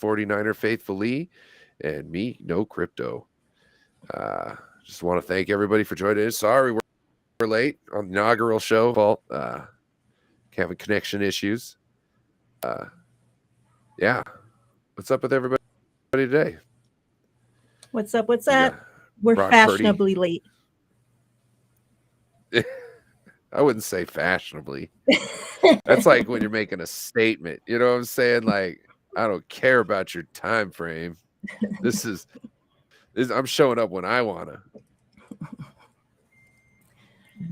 49er faithfully, and me, no crypto. Just want to thank everybody for joining us. Sorry we're late on the inaugural show. Fault. Having connection issues. Yeah. What's up with everybody today? What's up? We're Brock fashionably late. I wouldn't say fashionably. That's like when you're making a statement. You know what I'm saying? Like, I don't care about your time frame. I'm showing up when I wanna.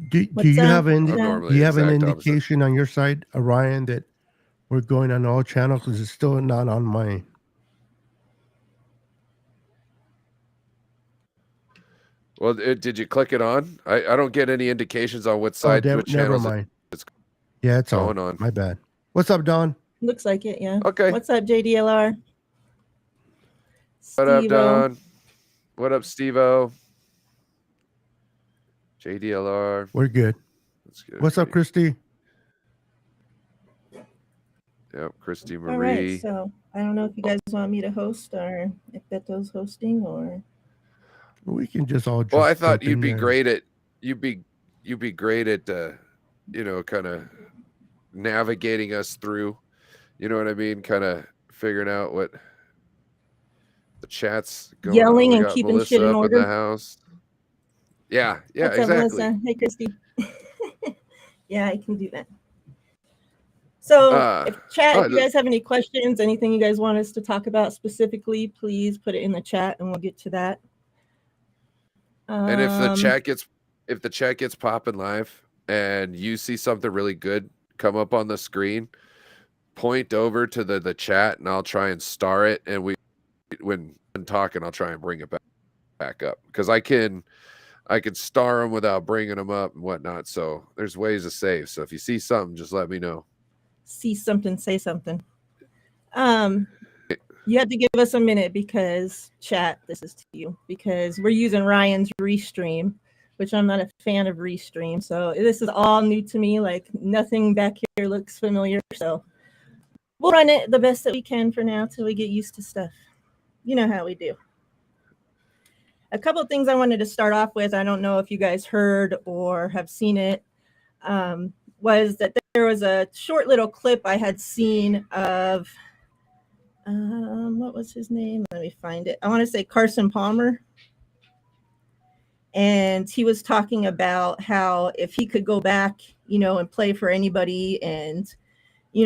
Do you have an opposite. indication on your side, Orion, that we're going on all channels? Because it's still not on mine. Well, did you click it on? I don't get any indications on what side, which channels. Never mind. Yeah, it's going on. My bad. What's up, Don? Looks like it, yeah. Okay. What's up, JDLR? What up, Don? What up, Steve-O? JDLR. We're good. That's good. What's up, Christy? Yep, Christy Marie. All right, so I don't know if you guys want me to host or if Beto's hosting or. We can just all. Well, I thought you'd be great at kind of navigating us through. You know what I mean? Kind of figuring out what the chat's going yelling on. and keeping Melissa shit in order in the house. Yeah, What's exactly. Up, Melissa? Hey, Christy. Yeah, I can do that. So, if you guys have any questions, anything you guys want us to talk about specifically, please put it in the chat, and we'll get to that. And if the chat gets popping live, and you see something really good come up on the screen, point over to the chat, and I'll try and star it. And when talking, I'll try and bring it back up, because I can star them without bringing them up and whatnot. So there's ways to save. So if you see something, just let me know. See something, say something. You have to give us a minute, because chat, this is to you, because we're using Ryan's Restream, which I'm not a fan of Restream. So this is all new to me. Like, nothing back here looks familiar. So we'll run it the best that we can for now till we get used to stuff. You know how we do. A couple of things I wanted to start off with, I don't know if you guys heard or have seen it, was that there was a short little clip I had seen of, what was his name? Let me find it. I want to say Carson Palmer. And he was talking about how if he could go back, and play for anybody and,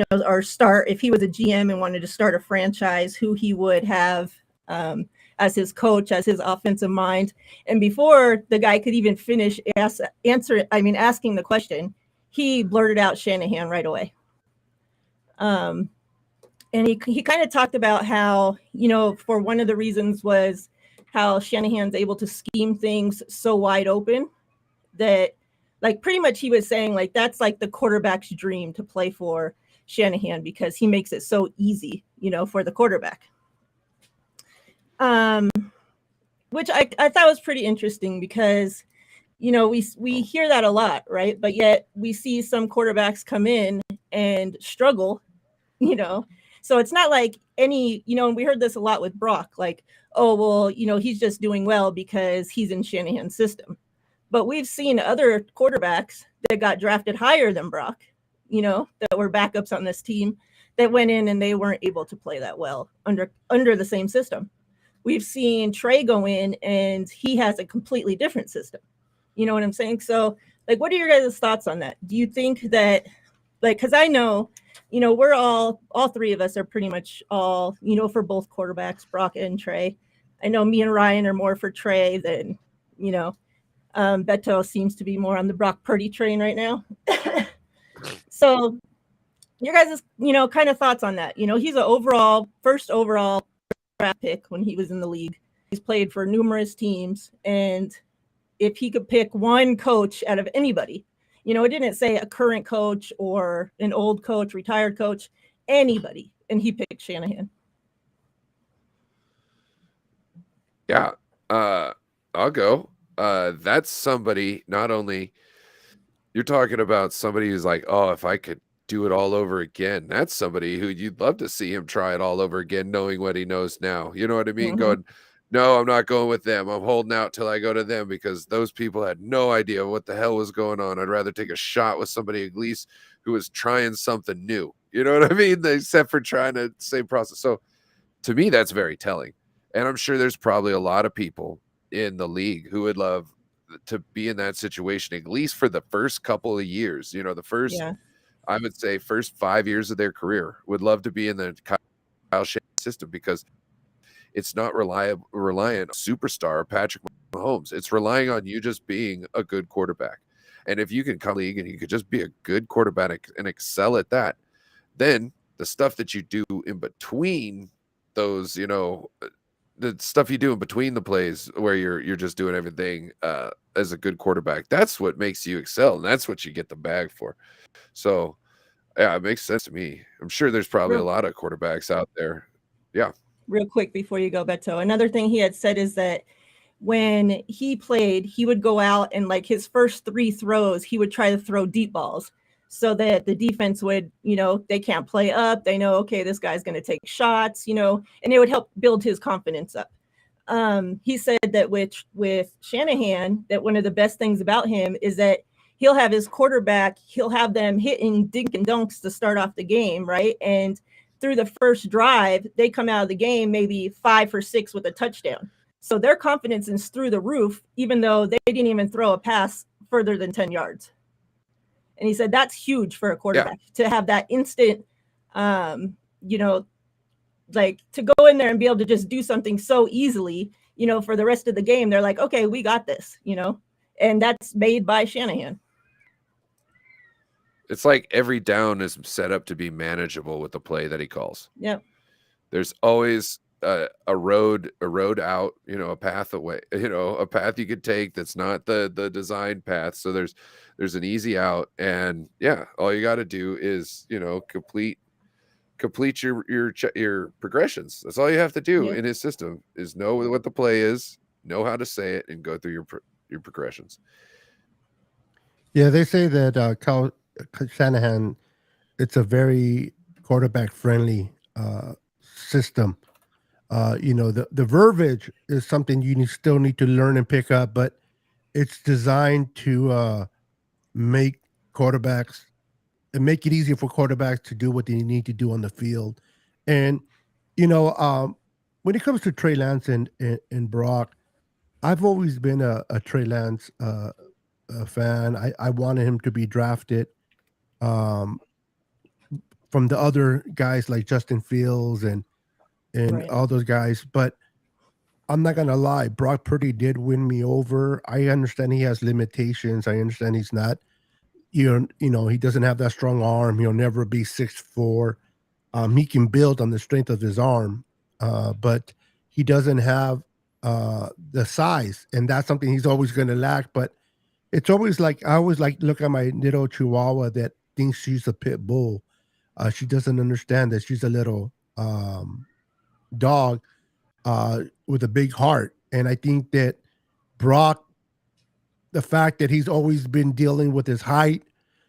or start, if he was a GM and wanted to start a franchise, who he would have as his coach, as his offensive mind. And before the guy could even finish asking the question, he blurted out Shanahan right away. And he kind of talked about how, for one of the reasons was how Shanahan's able to scheme things so wide open that, like, pretty much he was saying, like, that's like the quarterback's dream to play for Shanahan, because he makes it so easy, for the quarterback. Which I thought was pretty interesting, because, we hear that a lot, right? But yet we see some quarterbacks come in and struggle, So it's not like any, and we heard this a lot with Brock, like, oh, well, he's just doing well because he's in Shanahan's system. But we've seen other quarterbacks that got drafted higher than Brock, that were backups on this team, that went in and they weren't able to play that well under the same system. We've seen Trey go in and he has a completely different system. You know what I'm saying? So, like, what are your guys' thoughts on that? Do you think that, like, because I know, we're all three of us are pretty much all, for both quarterbacks, Brock and Trey. I know me and Ryan are more for Trey than, Beto seems to be more on the Brock Purdy train right now. So your guys' kind of thoughts on that. He's a first overall draft pick when he was in the league. He's played for numerous teams, and if he could pick one coach out of anybody, it didn't say a current coach or an old coach, retired coach, anybody, and he picked Shanahan. Yeah, I'll go. That's somebody, not only, you're talking about somebody who's like, oh, if I could do it all over again. That's somebody who you'd love to see him try it all over again, knowing what he knows now. You know what I mean? Mhm. Going, no, I'm not going with them. I'm holding out till I go to them because those people had no idea what the hell was going on. I'd rather take a shot with somebody at least who was trying something new. You know what I mean? Except for trying the same process. So to me, that's very telling. And I'm sure there's probably a lot of people in the league who would love to be in that situation, at least for the first couple of years. You know, the first, Yeah. I would say, first 5 years of their career would love to be in the Kyle Shanahan system because it's not reliant on superstar Patrick Mahomes. It's relying on you just being a good quarterback. And if you can come league and you could just be a good quarterback and excel at that, then the stuff that you do in between those, you know, the stuff you do in between the plays where you're just doing everything as a good quarterback, that's what makes you excel, and that's what you get the bag for. So yeah, it makes sense to me. I'm sure there's probably a Real, lot of quarterbacks out there. Yeah. real quick before you go, Beto. Another thing he had said is that when he played, he would go out and like his first 3 throws, he would try to throw deep balls so that the defense would, they can't play up. They know, okay, this guy's going to take shots, and it would help build his confidence up. He said that with Shanahan, that one of the best things about him is that he'll have his quarterback, he'll have them hitting dink and dunks to start off the game, right? And through the first drive, they come out of the game maybe 5 for 6 with a touchdown. So their confidence is through the roof, even though they didn't even throw a pass further than 10 yards. And he said that's huge for a quarterback to have that instant, like to go in there and be able to just do something so easily, for the rest of the game. They're like, okay, we got this, and that's made by Shanahan. It's like every down is set up to be manageable with the play that he calls. Yep. There's always a road out, a path away, a path you could take that's not the designed path. So there's an easy out, and yeah, all you got to do is complete your progressions. That's all you have to do in his system is know what the play is, know how to say it, and go through your progressions. Yeah, they say that Kyle Shanahan, it's a very quarterback friendly system. The verbiage is something you still need to learn and pick up, but it's designed to make quarterbacks and make it easier for quarterbacks to do what they need to do on the field. And when it comes to Trey Lance and Brock, I've always been a Trey Lance a fan. I wanted him to be drafted um, from the other guys like Justin Fields and Right. all those guys. But I'm not gonna lie, Brock Purdy did win me over. I understand he has limitations. I understand he's not, he doesn't have that strong arm. He'll never be 6'4". He can build on the strength of his arm, but he doesn't have the size, and that's something he's always going to lack. But it's always like I always like look at my little Chihuahua that thinks she's a pit bull. She doesn't understand that she's a little dog with a big heart, and I think that Brock, the fact that he's always been dealing with his height,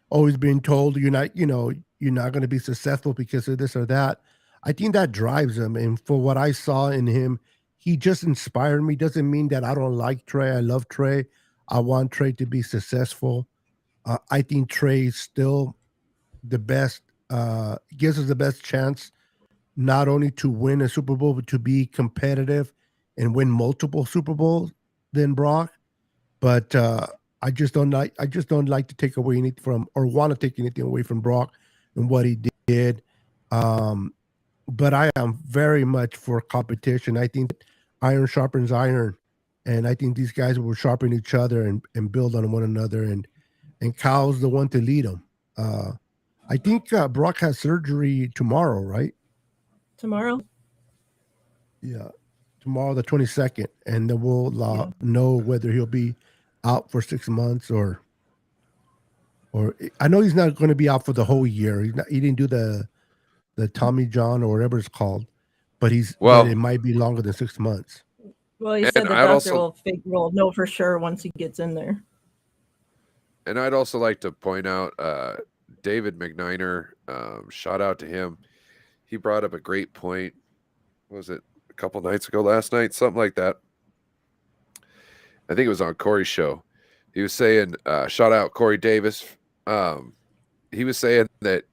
always been told you're not going to be successful because of this or that. I think that drives him. And for what I saw in him, he just inspired me. Doesn't mean that I don't like Trey. I love Trey. I want Trey to be successful. I think Trey is still the best, gives us the best chance not only to win a Super Bowl, but to be competitive and win multiple Super Bowls than Brock. But I just don't like to take away anything from or want to take anything away from Brock and what he did. But I am very much for competition. I think that iron sharpens iron, and I think these guys will sharpen each other and build on one another. And Kyle's the one to lead them. I think Brock has surgery tomorrow, right? Tomorrow? Yeah, tomorrow the 22nd, and then we'll know whether he'll be out for 6 months or I know he's not going to be out for the whole year. He didn't do the Tommy John or whatever it's called, but but it might be longer than 6 months. Well, he said the doctor will know for sure once he gets in there. And I'd also like to point out David McNiner, shout out to him. He brought up a great point. What was it a couple nights ago, last night, something like that? I think it was on Corey's show. He was saying, shout out Corey Davis. He was saying that,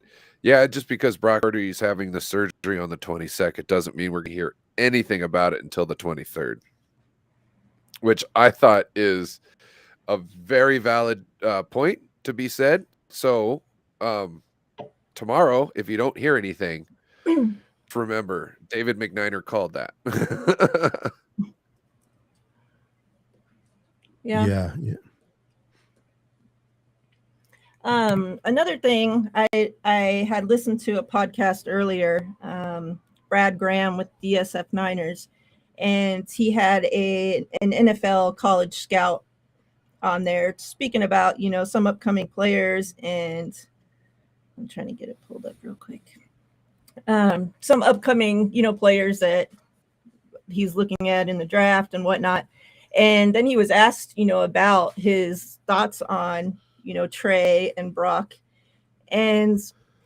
yeah, just because Brock Purdy is having the surgery on the 22nd doesn't mean we're going to hear anything about it until the 23rd, which I thought is a very valid point to be said. So tomorrow, if you don't hear anything, remember, David McNiner called that. Yeah. Yeah. Another thing, I had listened to a podcast earlier, Brad Graham with DSF Niners, and he had an NFL college scout on there speaking about, some upcoming players, and I'm trying to get it pulled up real quick. Some upcoming, players that he's looking at in the draft and whatnot. And then he was asked, about his thoughts on, Trey and Brock, and,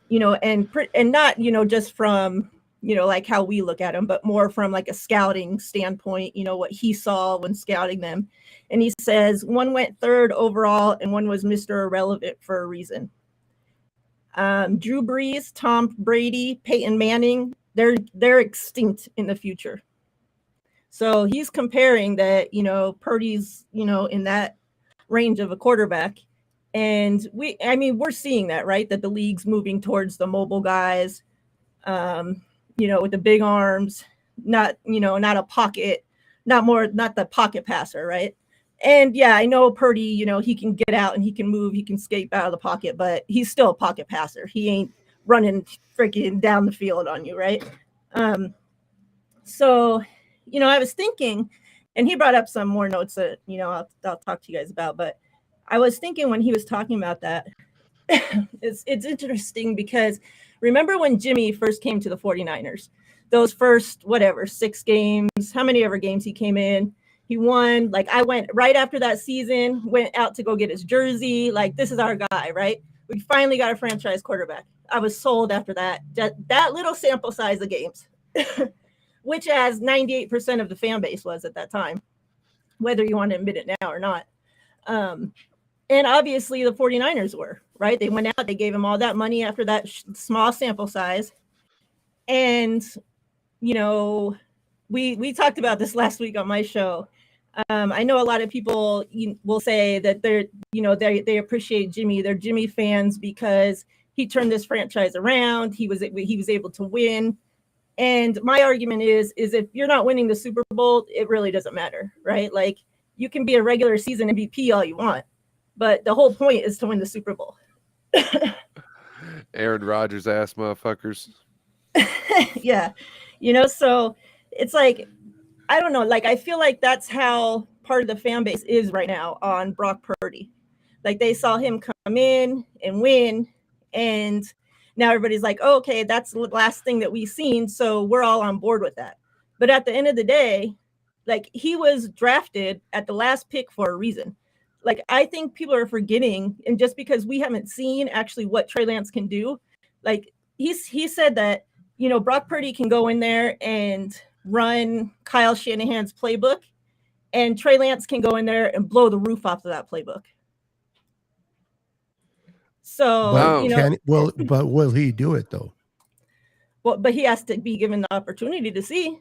and not, just from, like how we look at them, but more from like a scouting standpoint, what he saw when scouting them. And he says one went third overall and one was Mr. Irrelevant for a reason. Drew Brees, Tom Brady, Peyton Manning, they're extinct in the future. So he's comparing that, Purdy's, in that range of a quarterback. And we're seeing that, right? That the league's moving towards the mobile guys, with the big arms, not a pocket, not the pocket passer, right? And yeah, I know Purdy, he can get out and he can move, he can escape out of the pocket, but he's still a pocket passer. He ain't running freaking down the field on you, right? So, I was thinking, and he brought up some more notes that, I'll talk to you guys about, but I was thinking when he was talking about that, it's interesting because remember when Jimmy first came to the 49ers, those first, 6 games, how many ever games he came in, he won. Like I went right after that season, went out to go get his jersey. Like, this is our guy, right? We finally got a franchise quarterback. I was sold after that little sample size of games, which as 98% of the fan base was at that time, whether you want to admit it now or not. And obviously the 49ers were, right? They went out, they gave him all that money after that small sample size. And, we talked about this last week on my show. I know a lot of people will say that they appreciate Jimmy. They're Jimmy fans because he turned this franchise around. He was able to win. And my argument is if you're not winning the Super Bowl, it really doesn't matter, right? Like, you can be a regular season MVP all you want, but the whole point is to win the Super Bowl. Aaron Rodgers ass motherfuckers. Yeah. So it's like, I don't know. Like, I feel like that's how part of the fan base is right now on Brock Purdy. Like, they saw him come in and win, and now everybody's like, oh, okay, that's the last thing that we've seen, so we're all on board with that. But at the end of the day, like, he was drafted at the last pick for a reason. Like, I think people are forgetting, and just because we haven't seen actually what Trey Lance can do, like, he said that, Brock Purdy can go in there and run Kyle Shanahan's playbook, and Trey Lance can go in there and blow the roof off of that playbook. So, but will he do it though? Well, but he has to be given the opportunity to see.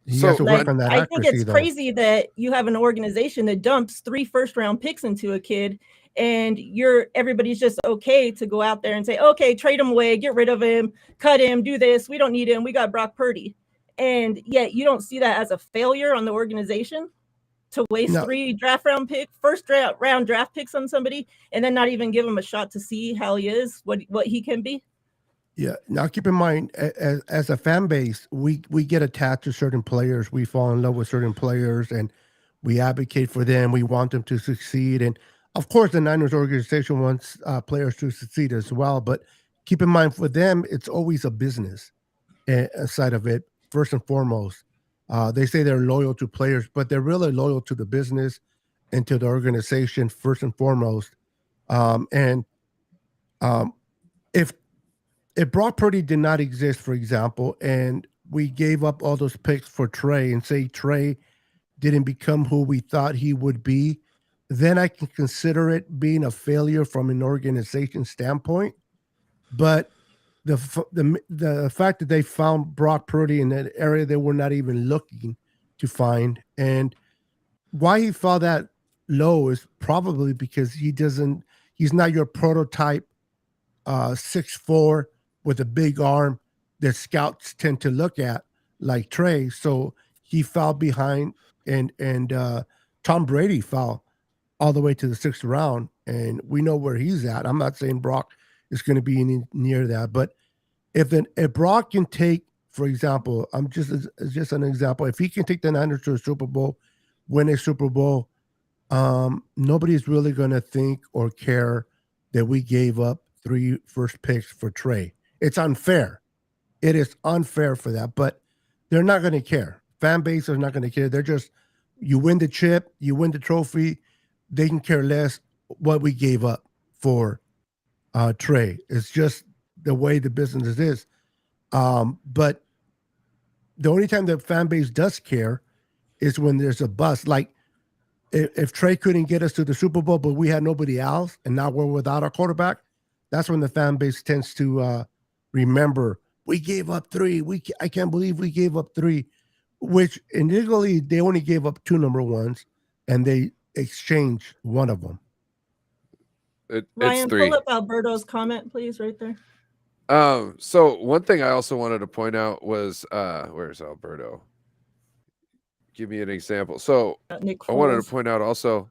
He has to work on that I accuracy, think it's though. crazy that you have an organization that dumps 3 first-round picks into a kid, and everybody's just okay to go out there and say, okay, trade him away, get rid of him, cut him, do this. We don't need him. We got Brock Purdy. And yet you don't see that as a failure on the organization to waste 3 first round draft picks on somebody and then not even give him a shot to see how he is, what he can be. Yeah. Now, keep in mind, as a fan base, we get attached to certain players. We fall in love with certain players, and we advocate for them. We want them to succeed. And, of course, the Niners organization wants players to succeed as well. But keep in mind, for them, it's always a business side of it, first and foremost. They say they're loyal to players, but they're really loyal to the business and to the organization, first and foremost. And Um, if Brock Purdy did not exist, for example, and we gave up all those picks for Trey, and say Trey didn't become who we thought he would be, then I can consider it being a failure from an organization standpoint. But the fact that they found Brock Purdy in that area they were not even looking to find, and why he fell that low is probably because he's not your prototype 6'4" with a big arm that scouts tend to look at like Trey. So he fell behind, and Tom Brady fell all the way to the 6th round, and we know where he's at. I'm not saying Brock is going to be near that, but if Brock can take, for example, I'm just as just an example, if he can take the Niners to a Super Bowl, win a Super Bowl, nobody's really going to think or care that we gave up 3 first picks for Trey. It's unfair. It is unfair for that, but they're not going to care. Fan base is not going to care. They're just, you win the chip, you win the trophy. They can care less what we gave up for Trey. It's just the way the business is. But the only time the fan base does care is when there's a bust. Like if Trey couldn't get us to the Super Bowl, but we had nobody else, and now we're without our quarterback, that's when the fan base tends to remember we gave up 3. I can't believe we gave up 3, which initially they only gave up 2 number ones, and they exchanged one of them. Ryan, it's 3. pull up Alberto's comment, please, right there. So one thing I also wanted to point out was where's Alberto? Give me an example. So Nick I wanted Foles. to point out also.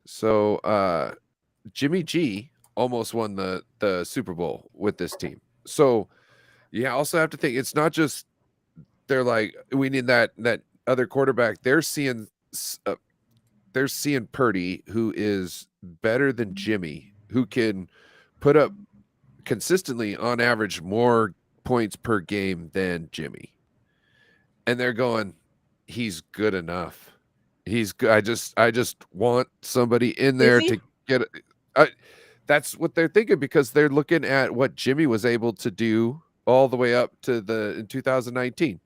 So Jimmy G almost won the Super Bowl with this team. So you also have to think it's not just they're like we need that other quarterback. They're seeing Purdy, who is better than Jimmy, who can put up consistently on average more points per game than Jimmy. And they're going, he's good enough. He's good. I just want somebody in there to get it. That's what they're thinking, because they're looking at what Jimmy was able to do all the way up to in 2019.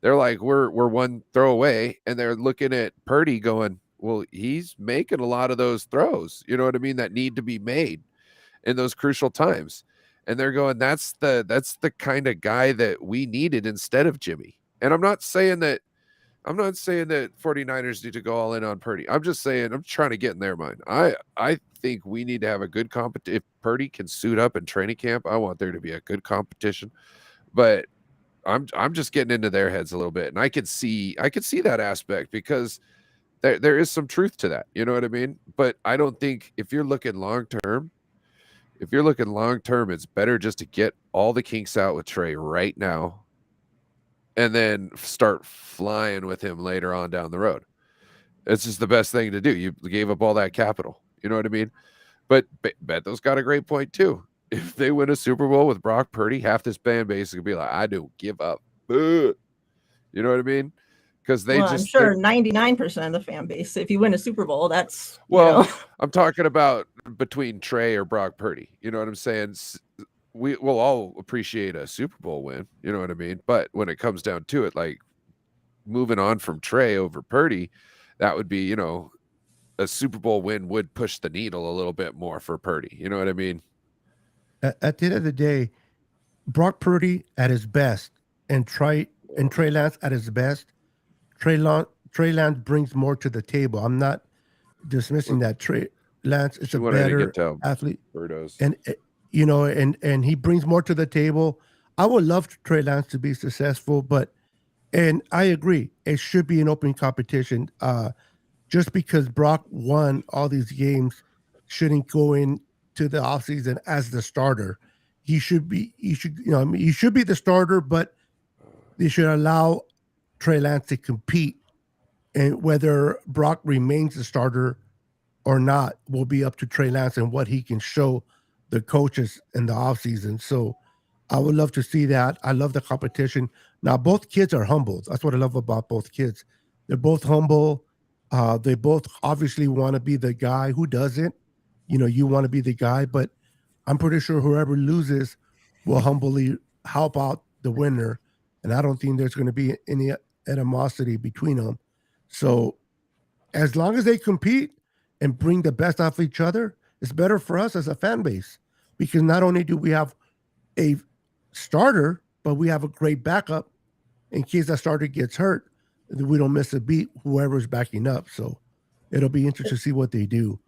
They're like, we're one throw away, and they're looking at Purdy going, well, he's making a lot of those throws, you know what I mean, that need to be made in those crucial times. And they're going, that's the kind of guy that we needed instead of Jimmy. And I'm not saying that 49ers need to go all in on Purdy. I'm just saying, I'm trying to get in their mind. I think we need to have a good competition. If Purdy can suit up in training camp, I want there to be a good competition. But I'm just getting into their heads a little bit, and I could see that aspect, because there is some truth to that. You know what I mean? But I don't think if you're looking long term, it's better just to get all the kinks out with Trey right now, and then start flying with him later on down the road. It's just the best thing to do. You gave up all that capital. You know what I mean? But Beto's got a great point too. If they win a Super Bowl with Brock Purdy, half this fan base could be like, I don't give up. You know what I mean? Because I'm sure 99% of the fan base, if you win a Super Bowl, that's I'm talking about between Trey or Brock Purdy. You know what I'm saying? We will all appreciate a Super Bowl win. You know what I mean? But when it comes down to it, like moving on from Trey over Purdy, that would be, a Super Bowl win would push the needle a little bit more for Purdy. You know what I mean? At the end of the day, Brock Purdy at his best and Trey Lance at his best, Trey Lance brings more to the table. I'm not dismissing that. Trey Lance is a better athlete, and he brings more to the table. I would love Trey Lance to be successful, and I agree, it should be an open competition. Just because Brock won all these games shouldn't go into the offseason as the starter. He should be the starter, but they should allow Trey Lance to compete, and whether Brock remains the starter or not will be up to Trey Lance and what he can show the coaches in the offseason. So I would love to see that. I love the competition. Now, both kids are humble. That's what I love about both kids. They're both humble. They both obviously want to be the guy. Who doesn't? You want to be the guy, but I'm pretty sure whoever loses will humbly help out the winner, and I don't think there's going to be any animosity between them. So as long as they compete and bring the best out of each other, it's better for us as a fan base because not only do we have a starter, but we have a great backup in case that starter gets hurt. We don't miss a beat, whoever's backing up. So it'll be interesting to see what they do.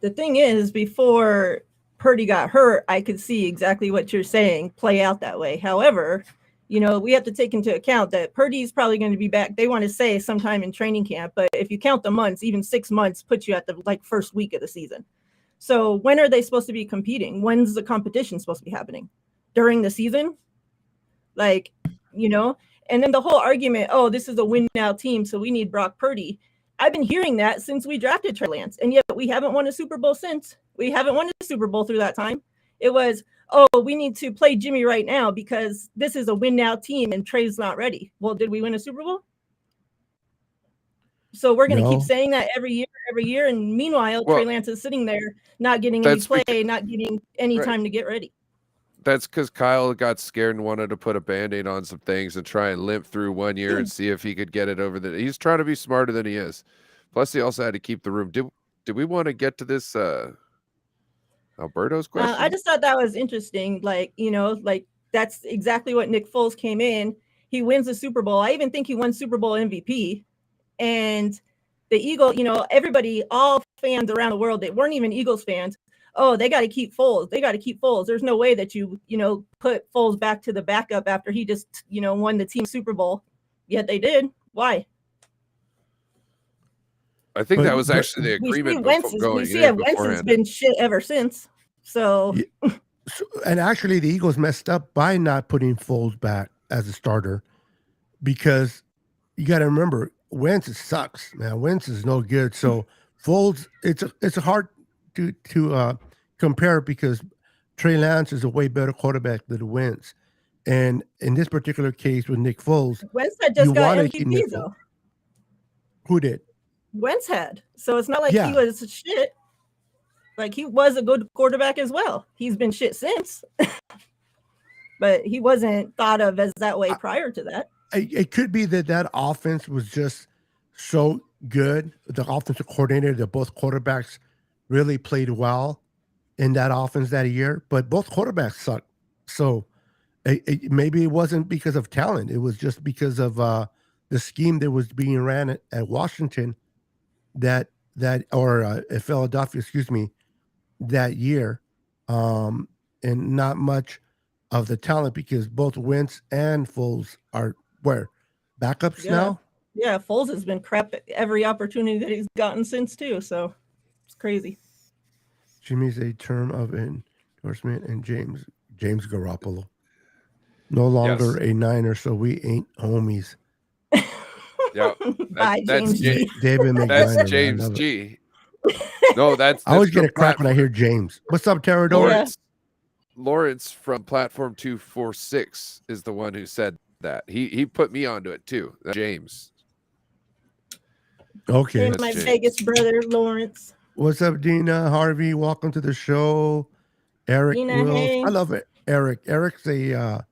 The thing is, before Purdy got hurt, I could see exactly what you're saying play out that way. However, we have to take into account that Purdy's probably going to be back. They want to say sometime in training camp, but if you count the months, even 6 months puts you at the first week of the season. So when are they supposed to be competing? When's the competition supposed to be happening? During the season? And then the whole argument, oh, this is a win now team, so we need Brock Purdy. I've been hearing that since we drafted Trey Lance, and yet we haven't won a Super Bowl since. We haven't won a Super Bowl through that time. It was, oh, we need to play Jimmy right now because this is a win now team and Trey's not ready. Well, did we win a Super Bowl? So we're going to keep saying that every year. And meanwhile, Trey Lance is sitting there not getting any play, not getting any time to get ready. That's because Kyle got scared and wanted to put a Band-Aid on some things and try and limp through 1 year and see if he could get it over the. He's trying to be smarter than he is. Plus, he also had to keep the room. Did we want to get to this Alberto's question? I just thought that was interesting. That's exactly what Nick Foles came in. He wins the Super Bowl. I even think he won Super Bowl MVP. And the Eagle, everybody, all fans around the world that weren't even Eagles fans, oh, they got to keep Foles. They got to keep Foles. There's no way that you put Foles back to the backup after he just, won the team Super Bowl. Yet they did. Why? I think that was actually the agreement. We see Wentz has been shit ever since. So, and actually, the Eagles messed up by not putting Foles back as a starter because you got to remember Wentz sucks, man. Wentz is no good. So Foles, it's hard to compare because Trey Lance is a way better quarterback than Wentz. And in this particular case with Nick Foles, Wentz had just got MVP though. Who did? Wentz had. So it's not like he was shit. Like he was a good quarterback as well. He's been shit since. But he wasn't thought of as that way prior to that. It could be that offense was just so good. The offensive coordinator, that both quarterbacks really played well in that offense that year, but both quarterbacks sucked. So maybe it wasn't because of talent. It was just because of the scheme that was being ran at Washington or at Philadelphia, that year, and not much of the talent because both Wentz and Foles are backups now. Yeah, Foles has been crap at every opportunity that he's gotten since too. So it's crazy. Jimmy's a term of endorsement, and James Garoppolo no longer a Niner, so we ain't homies. Yeah, that's G. David McDonald. That's James G. No, that's I always get a crack when I hear James. What's up, Terrador? Lawrence from Platform 246 is the one who said that. He put me onto it too. James. Okay. And my Vegas brother, Lawrence. What's up, Dina Harvey? Welcome to the show. Eric Wills. Hey. I love it. Eric's a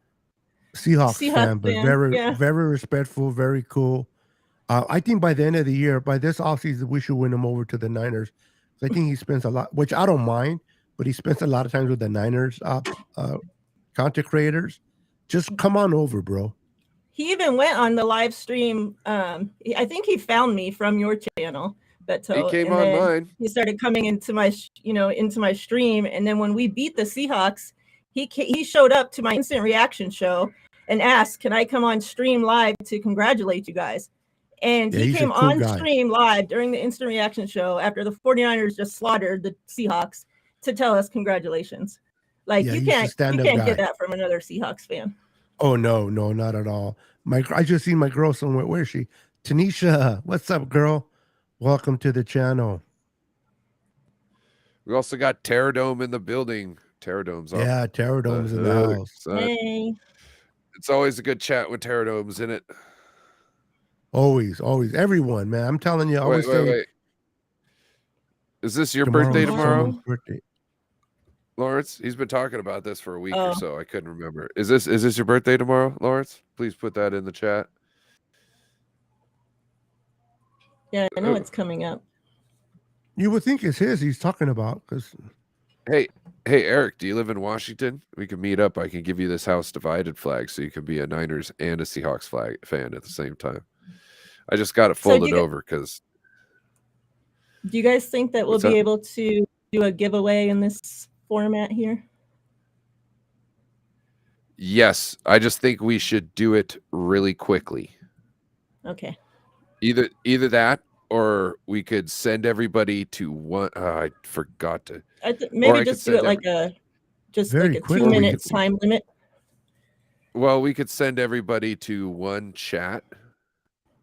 Seahawks fan, but very respectful, very cool. I think by the end of the year, by this offseason, we should win him over to the Niners. I think he spends a lot, which I don't mind, but he spends a lot of time with the Niners content creators. Just come on over, bro. He even went on the live stream. I think he found me from your channel, Beto. He came on mine. He started coming into my, into my stream, and then when we beat the Seahawks, he showed up to my instant reaction show and asked, "Can I come on stream live to congratulate you guys?" And he came on stream live during the instant reaction show after the 49ers just slaughtered the Seahawks to tell us congratulations. You can't get that from another Seahawks fan. Oh no, not at all. I just seen my girl somewhere. Where is she? Tanisha, what's up, girl? Welcome to the channel. We also got Terradome in the building. Terradome's up. Yeah, Terradome's in the house. Hey. It's always a good chat when Terradome's in it. Always. Everyone, man. I'm telling you. Wait. Is this your birthday tomorrow? Birthday. Lawrence, he's been talking about this for a week or Oh. so. I couldn't remember. Is this your birthday tomorrow, Lawrence? Please put that in the chat. Yeah, I know Oh, it's coming up. You would think it's his he's talking about because hey, Eric, do you live in Washington? We can meet up. I can give you this house divided flag so you can be a Niners and a Seahawks fan at the same time. I just got it So do folded you, over because do you guys think that we'll what's be that? able to do a giveaway in this format here? Yes, I just think we should do it really quickly. Okay. Either that, or we could send everybody to one. I forgot to. Maybe I could just do it send like a very quick. 2-minute time limit. Well, we could send everybody to one chat,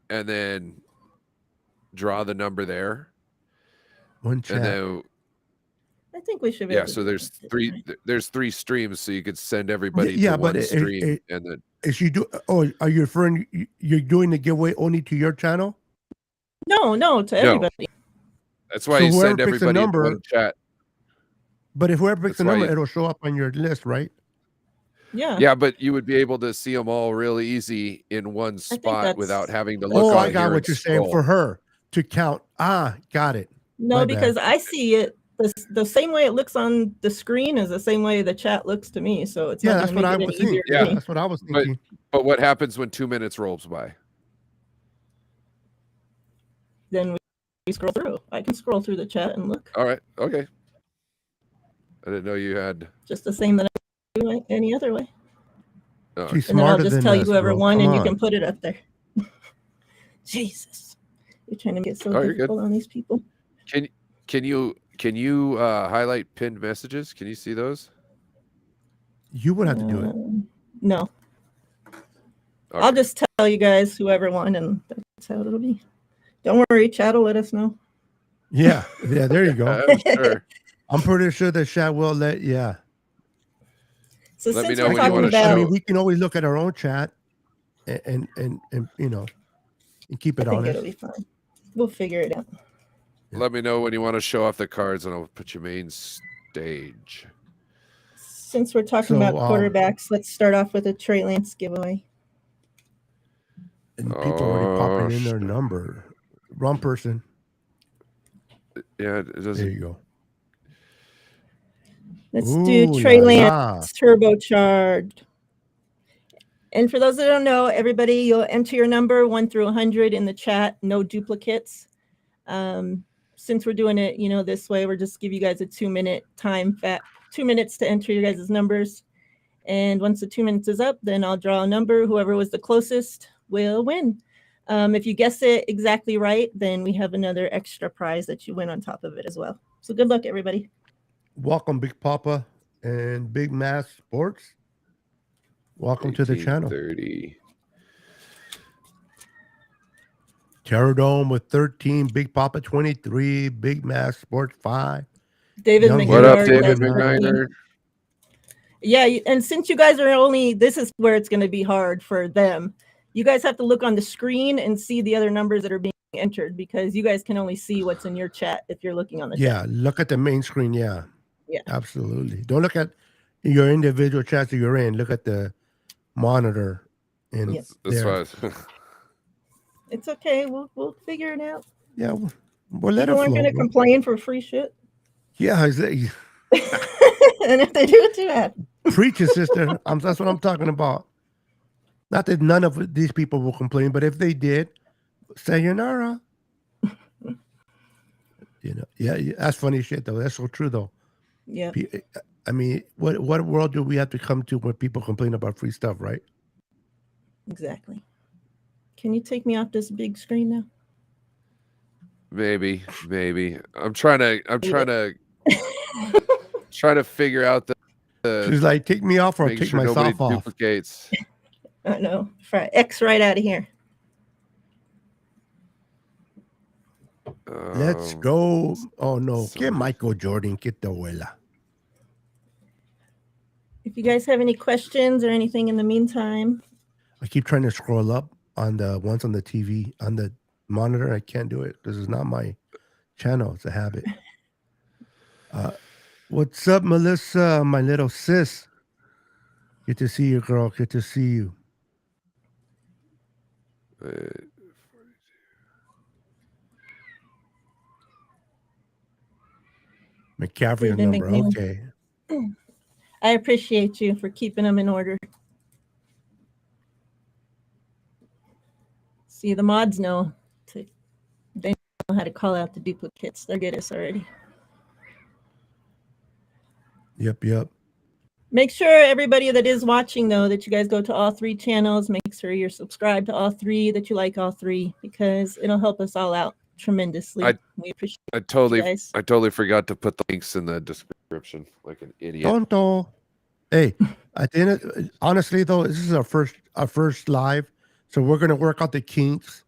and then draw the number there. One chat. And then I think we should be yeah, able to so do there's that. three. There's 3 streams, so you could send everybody Yeah, to but one stream, and then is you do? Oh, are you referring? You're doing the giveaway only to your channel? No, to everybody. That's why So you whoever send picks a everybody into number- one chat. But if whoever picks That's a why number, you- it'll show up on your list, right? Yeah. Yeah, but you would be able to see them all really easy in one spot that's- without having to look Oh, on I got here what and you're saying scroll. for her to count. Ah, got it. No, My because bad. I see it the same way it looks on the screen is the same way the chat looks to me. So it's Yeah, not that's going what to I make it was any easier thinking. for Yeah, me. that's what I was thinking. But what happens when 2 minutes rolls by? Then we scroll through. I can scroll through the chat and look. All right, okay. I didn't know you had. Just the same that I do any other way. Oh, She's And then I'll smarter just than tell you us, whoever bro. won, Come and you on. can put it up there. Jesus, you're trying to get so you're good. difficult on these people. Can you highlight pinned messages? Can you see those? You would have to do it. No, Okay. I'll just tell you guys whoever won, and that's how it'll be. Don't worry, chat will let us know. Yeah, there you go. I'm sure. I'm pretty sure the chat will let. Yeah. So Let me since know we're when you talking wanna about, I mean, we can always look at our own chat and you know, and keep I it think honest. it'll be fine. We'll figure it out. Let me know when you want to show off the cards, and I'll put you main stage. Since we're talking about quarterbacks, let's start off with a Trey Lance giveaway. And people already popping in their number. Wrong person. Yeah, it doesn't. There you go. Let's do Trey Lance turbocharged. And for those that don't know, everybody, you'll enter your number 1 through 100 in the chat. No duplicates. Since we're doing it, this way, we're just give you guys a 2-minute time. 2 minutes to enter your guys' numbers. And once the 2 minutes is up, then I'll draw a number. Whoever was the closest will win. If you guess it exactly right, then we have another extra prize that you win on top of it as well. So good luck, everybody. Welcome, Big Papa and Big Mass Sports. Welcome to the channel. 30. Terradome with 13, Big Papa 23, Big Mass Sports 5. David Young McNair. What up, David has McNair? Yeah, and since you guys are this is where it's going to be hard for them. You guys have to look on the screen and see the other numbers that are being entered because you guys can only see what's in your chat if you're looking on the chat. Yeah, look at the main screen. Yeah. Yeah. Absolutely. Don't look at your individual chats that you're in. Look at the monitor. And That's right. It's okay. We'll figure it out. Yeah, we'll let it People aren't going to complain for free shit. Yeah, And if they do, it's too bad. Preach it, sister. That's what I'm talking about. Not that none of these people will complain, but if they did, sayonara. Yeah, that's funny shit though. That's so true though. Yeah. I mean, what world do we have to come to where people complain about free stuff, right? Exactly. Can you take me off this big screen now? Maybe. I'm trying to figure out the She's like, take me off or make take sure myself nobody off. duplicates. I know. X right out of here. Let's go. Oh no. Get Michael Jordan. Get the abuela. If you guys have any questions or anything in the meantime. I keep trying to scroll up on the ones on the TV, on the monitor. I can't do it. This is not my channel. It's a habit. What's up, Melissa, my little sis? Good to see you, girl. Good to see you. McCaffrey's David number. McNeil. Okay. I appreciate you for keeping them in order. See, the mods know. They know how to call out the duplicates. They're good at us already. Yep. Make sure everybody that is watching, though, that you guys go to all 3 channels. Make sure you're subscribed to all 3, that you like all 3, because it'll help us all out tremendously. We appreciate I you totally guys. forgot to put the links in the description, like an idiot. Tonto. Hey, at the end, honestly though, this is our first live, so we're gonna work out the kinks.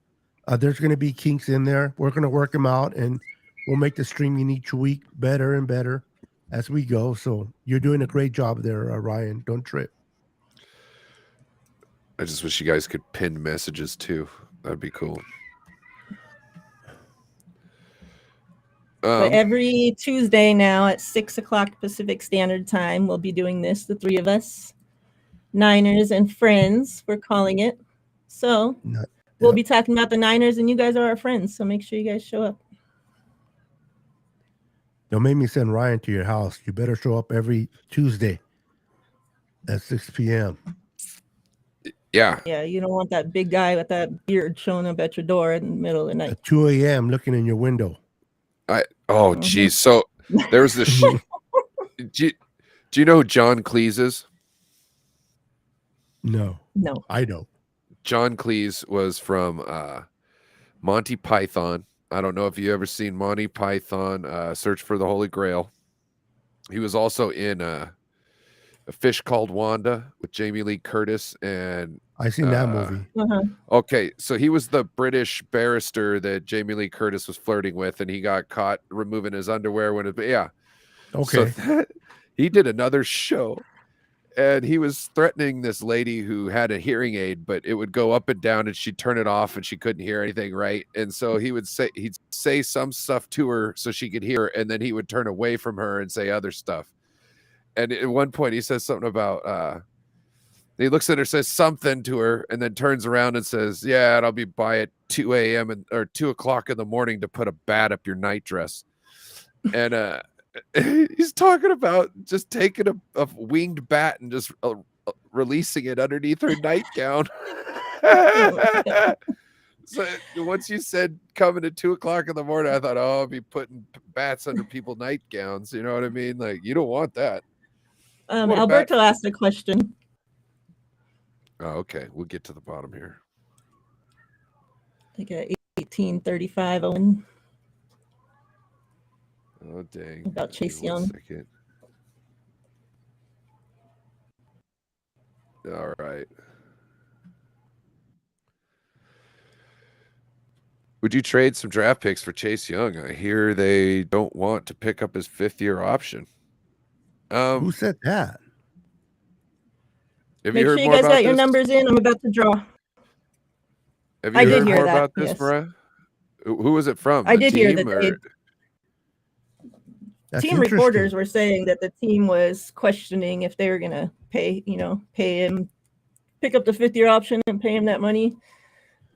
There's gonna be kinks in there. We're gonna work them out, and we'll make the streaming each week better and better as we go. So you're doing a great job there, Ryan. Don't trip. I just wish you guys could pin messages too. That'd be cool. But every Tuesday now at 6 o'clock Pacific Standard Time, we'll be doing this, the 3 of us, Niners and Friends, we're calling it. So we'll be talking about the Niners, and you guys are our friends, so make sure you guys show up. Don't make me send Ryan to your house. You better show up every Tuesday at 6 p.m. Yeah, you don't want that big guy with that beard showing up at your door in the middle of the night. At 2 a.m. looking in your window. Geez. So there's this. Do you know who John Cleese is? No, I don't. John Cleese was from Monty Python. I don't know if you ever seen Monty Python, Search for the Holy Grail. He was also in A Fish Called Wanda with Jamie Lee Curtis, and I seen that movie. Okay, so he was the British barrister that Jamie Lee Curtis was flirting with, and he got caught removing his underwear when it. Yeah. Okay. So he did another show, and he was threatening this lady who had a hearing aid, but it would go up and down, and she'd turn it off, and she couldn't hear anything right. And so he'd say some stuff to her so she could hear, and then he would turn away from her and say other stuff. And at one point, he says something about. He looks at her, says something to her, and then turns around and says, "Yeah, and I'll be by at 2 a.m. or 2 o'clock in the morning to put a bat up your nightdress." And he's talking about just taking a winged bat and just releasing it underneath her nightgown. So once you said coming at 2 o'clock in the morning, I thought, I'll be putting bats under people's nightgowns. You know what I mean? Like, you don't want that. Alberto asked a question. Oh, okay. We'll get to the bottom here. Like a 1835 Owen. Oh, dang. About Chase Young. Second. All right. Would you trade some draft picks for Chase Young? I hear they don't want to pick up his 5th-year option. Who said that? Have Make you heard sure you more guys about got your this? numbers in. I'm about to draw. Have you heard more that, about this, yes. Miriah? Who was it from? I The did hear team, that That's team reporters were saying that the team was questioning if they were going to pay him, pick up the 5th-year option and pay him that money.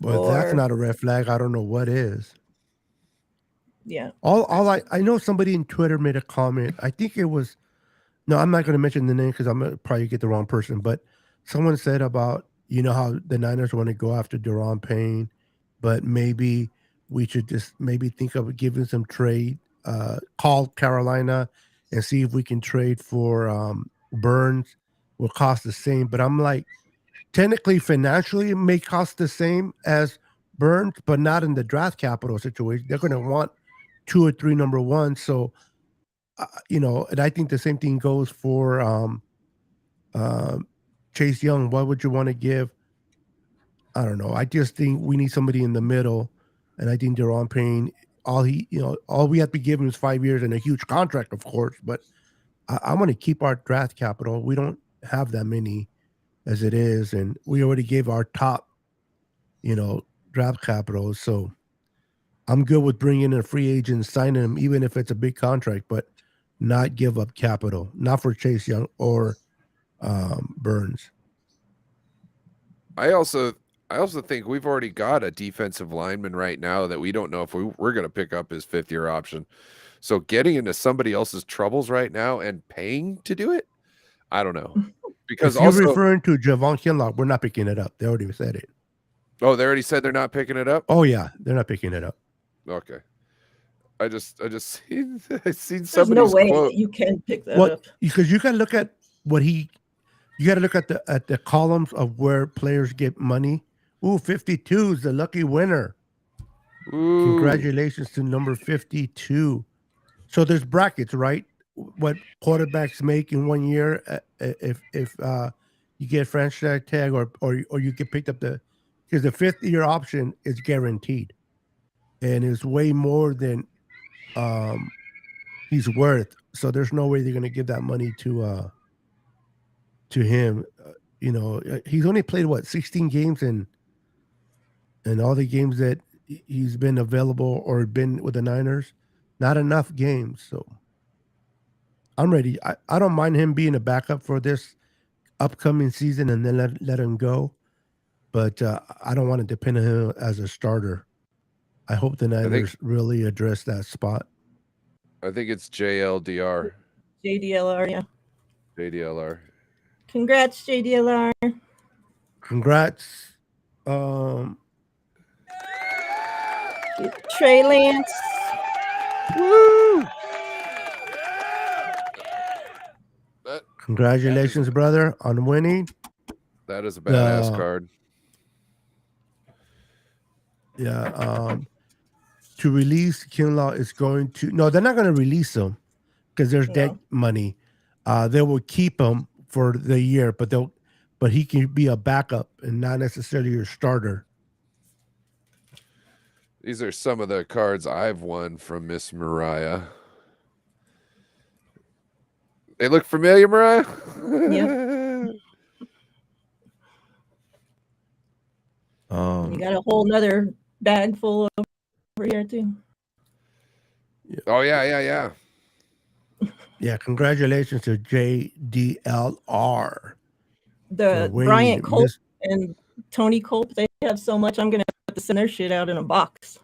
Well, that's not a red flag. I don't know what is. Yeah. I know somebody in Twitter made a comment. I think it was, no, I'm not going to mention the name because I'm going to probably get the wrong person, but someone said about, how the Niners want to go after Daron Payne, but maybe we should just maybe think of giving some trade, call Carolina and see if we can trade for Burns. Will cost the same, but I'm like, technically financially it may cost the same as Burns, but not in the draft capital situation. They're going to want 2 or 3 number ones. So, and I think the same thing goes for Chase Young. What would you want to give? I don't know. I just think we need somebody in the middle. And I think Daron Payne, all we have to give him is 5 years and a huge contract, of course. But I want to keep our draft capital. We don't have that many as it is. And we already gave our top, draft capital. So I'm good with bringing in a free agent, signing him, even if it's a big contract. But not give up capital, not for Chase Young or Burns. I also think we've already got a defensive lineman right now that we don't know if we're going to pick up his 5th-year option. So getting into somebody else's troubles right now and paying to do it, I don't know. Because if you're also referring to Javon Kinlaw, we're not picking it up. They already said it. Oh, they already said they're not picking it up? Oh yeah, they're not picking it up. Okay. I just seen There's somebody's no way quote. that you can pick that Well, up. because you got to look at what you got to look at the columns of where players get money. Ooh, 52 is the lucky winner. Ooh. Congratulations to number 52. So there's brackets, right? What quarterbacks make in 1 year if you get franchise tag or you get picked up because the 5th-year option is guaranteed, and it's way more than he's worth. So there's no way they're going to give that money to him. He's only played 16 games and all the games that he's been available or been with the Niners, not enough games. So I'm ready. I don't mind him being a backup for this upcoming season and then let him go. But I don't want to depend on him as a starter. I hope the Niners really address that spot. I think it's JLDR. JDLR, yeah. JDLR. Congrats, JDLR. Congrats. Trey Lance. Woo! Congratulations, brother, on winning. That is a badass card. Yeah. To release Kinlaw is going to they're not going to release him because there's dead money. They will keep him for the year, but he can be a backup and not necessarily your starter. These are some of the cards I've won from Miss Miriah. They look familiar, Miriah? Yeah. You got a whole nother bag full over here too. Oh yeah. Yeah, congratulations to JDLR. The Bryant Culp and Tony Culp, they have so much. I'm gonna have to send their shit out in a box.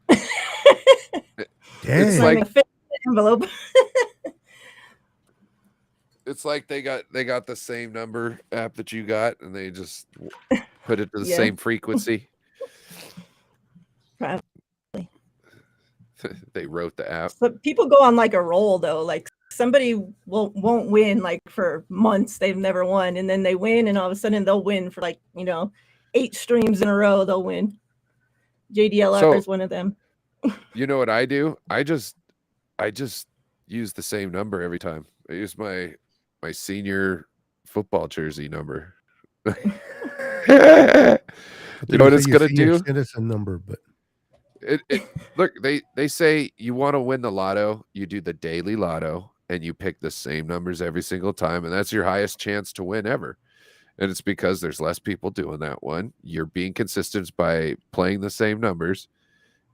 It's like a fit envelope. It's like they got the same number app that you got, and they just put it to the same frequency. Probably. They wrote the app. But people go on like a roll though. Like somebody won't win like for months. They've never won, and then they win, and all of a sudden they'll win for 8 streams in a row. They'll win. JDLR is one of them. You know what I do? I just use the same number every time. I use my senior football jersey number. You know what it's gonna do? Citizen number, but look, they say you want to win the lotto, you do the daily lotto, and you pick the same numbers every single time, and that's your highest chance to win ever. And it's because there's less people doing that one. You're being consistent by playing the same numbers,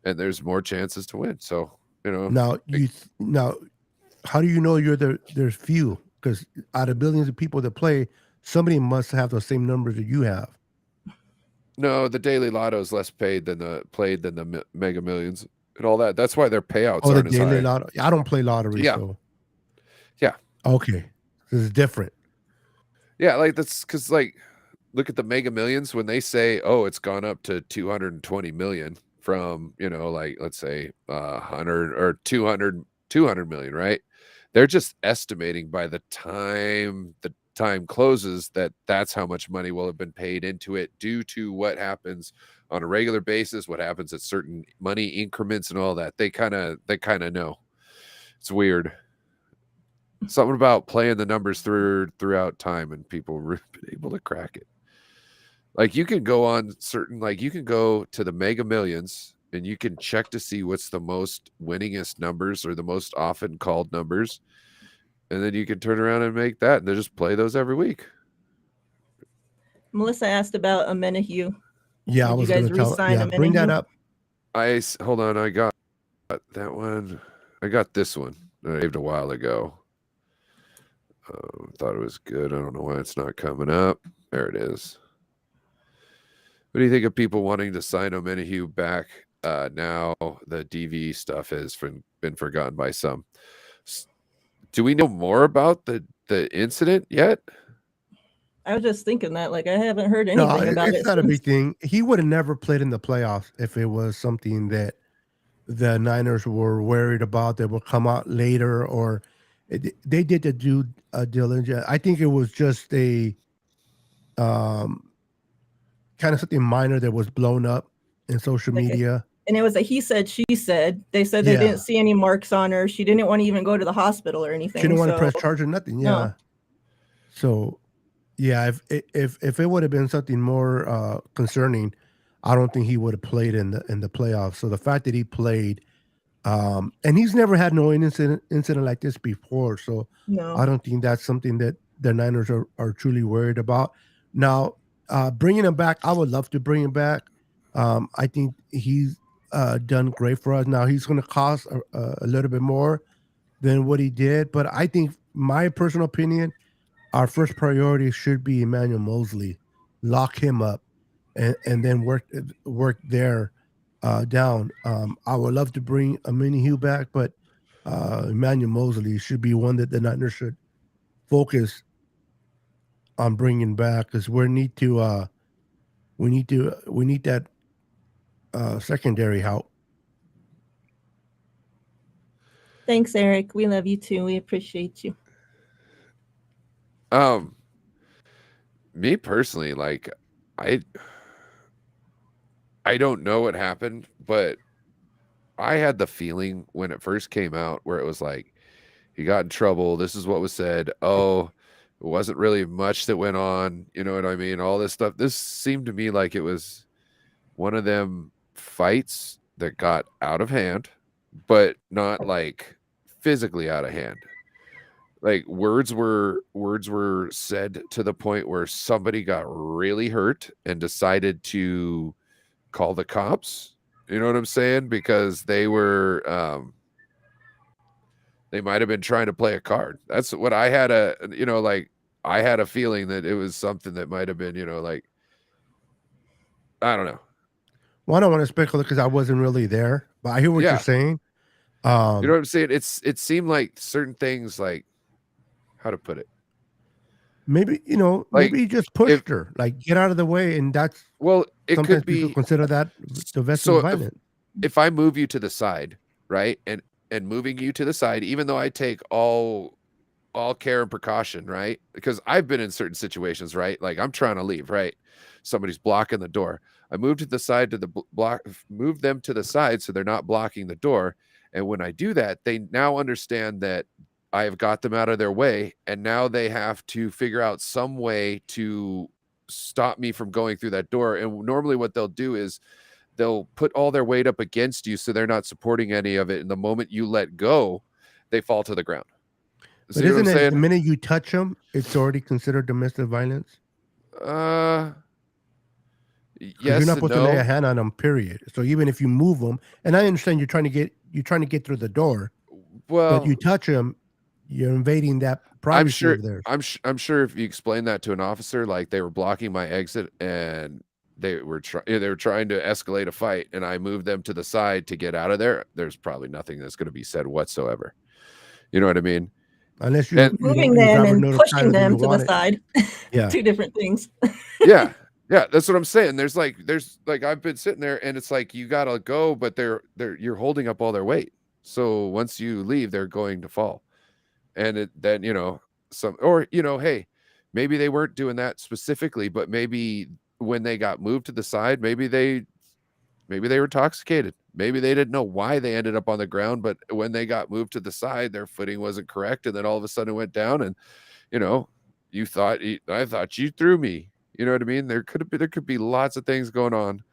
and there's more chances to win. So now how do you know there's few? Because out of billions of people that play, somebody must have the same numbers that you have. No, the daily lotto is less paid than the Mega Millions and all that. That's why their payouts aren't the daily as high. lotto. I don't play lottery. Yeah. So. Yeah. Okay. This is different. Yeah, like that's because look at the Mega Millions when they say, oh, it's gone up to 220 million from let's say 100 or 200 million, right? They're just estimating by the time closes that's how much money will have been paid into it due to what happens on a regular basis, what happens at certain money increments and all that. They kind of know. It's weird. Something about playing the numbers throughout time, and people have been able to crack it. Like you can go on you can go to the Mega Millions and you can check to see what's the most winningest numbers or the most often called numbers. And then you can turn around and make that, and they just play those every week. Melissa asked about Amenahue. Yeah, I was going to tell. Yeah, bring that up. Hold on. I got that one. I got this one. I saved a while ago. Thought it was good. I don't know why it's not coming up. There it is. What do you think of people wanting to sign Omenihu back? Now the DV stuff has been forgotten by some. Do we know more about the incident yet? I was just thinking that, like, I haven't heard No, anything about it's it not a since. big thing. He would have never played in the playoffs if it was something that the Niners were worried about that will come out later, or they did the due diligence. I think it was just a um, kind of something minor that was blown up in social Okay. media. And it was a he said, she said. They said they Yeah. didn't see any marks on her. She didn't want to even go to the hospital or anything. She didn't want to so press charge or nothing. Yeah. no. So, yeah, if it would have been something more concerning, I don't think he would have played in the playoffs. So the fact that he played, and he's never had no incident like this before, so No. I don't think that's something that the Niners are truly worried about. Now, bringing him back, I would love to bring him back. I think he's done great for us. Now he's going to cost a little bit more than what he did, but I think, my personal opinion, our first priority should be Emmanuel Mosley. Lock him up, and then work there down. I would love to bring a mini Hugh back, but Emmanuel Mosley should be one that the Niners should focus on bringing back, because we need that secondary help. Thanks, Eric. We love you too. We appreciate you. Me personally, like, I don't know what happened, but I had the feeling when it first came out where it was like, he got in trouble. This is what was said. Oh, it wasn't really much that went on. You know what I mean? All this stuff. This seemed to me like it was one of them fights that got out of hand, but not like physically out of hand. Like words were said to the point where somebody got really hurt and decided to call the cops. You know what I'm saying? Because they were they might have been trying to play a card. That's what I had I had a feeling that it was something that might have been, like, I don't know. Well, I don't want to speculate because I wasn't really there, but I hear what you're saying. You know what I'm saying? It seemed like certain things, like, how to put it? Maybe, maybe he just pushed her, like, get out of the way, and that's it sometimes could be people consider that domestic so violence. If I move you to the side, right, and moving you to the side, even though I take all care and precaution, right? Because I've been in certain situations, right? Like, I'm trying to leave, right? Somebody's blocking the door. I move to the side to the block, move them to the side so they're not blocking the door. And when I do that, they now understand that I have got them out of their way, and now they have to figure out some way to stop me from going through that door. And normally what they'll do is they'll put all their weight up against you so they're not supporting any of it. And the moment you let go, they fall to the ground. But isn't it the minute you touch them, it's already considered domestic violence? Yes, you're not supposed to lay a hand on them, period. So even if you move them, and I understand you're trying to get through the door, well, but you touch them, you're invading that privacy of theirs. I'm sure if you explain that to an officer, like they were blocking my exit and they were trying to escalate a fight, and I moved them to the side to get out of there, there's probably nothing that's going to be said whatsoever. You know what I mean? Unless you're moving them and pushing them to the side. Yeah. Two different things. Yeah, that's what I'm saying. There's like I've been sitting there and it's like, you gotta go, but you're holding up all their weight. So once you leave, they're going to fall. And then, hey, maybe they weren't doing that specifically, but maybe when they got moved to the side, maybe they were intoxicated. Maybe they didn't know why they ended up on the ground, but when they got moved to the side, their footing wasn't correct, and then all of a sudden it went down, and I thought you threw me. You know what I mean? There could be lots of things going on.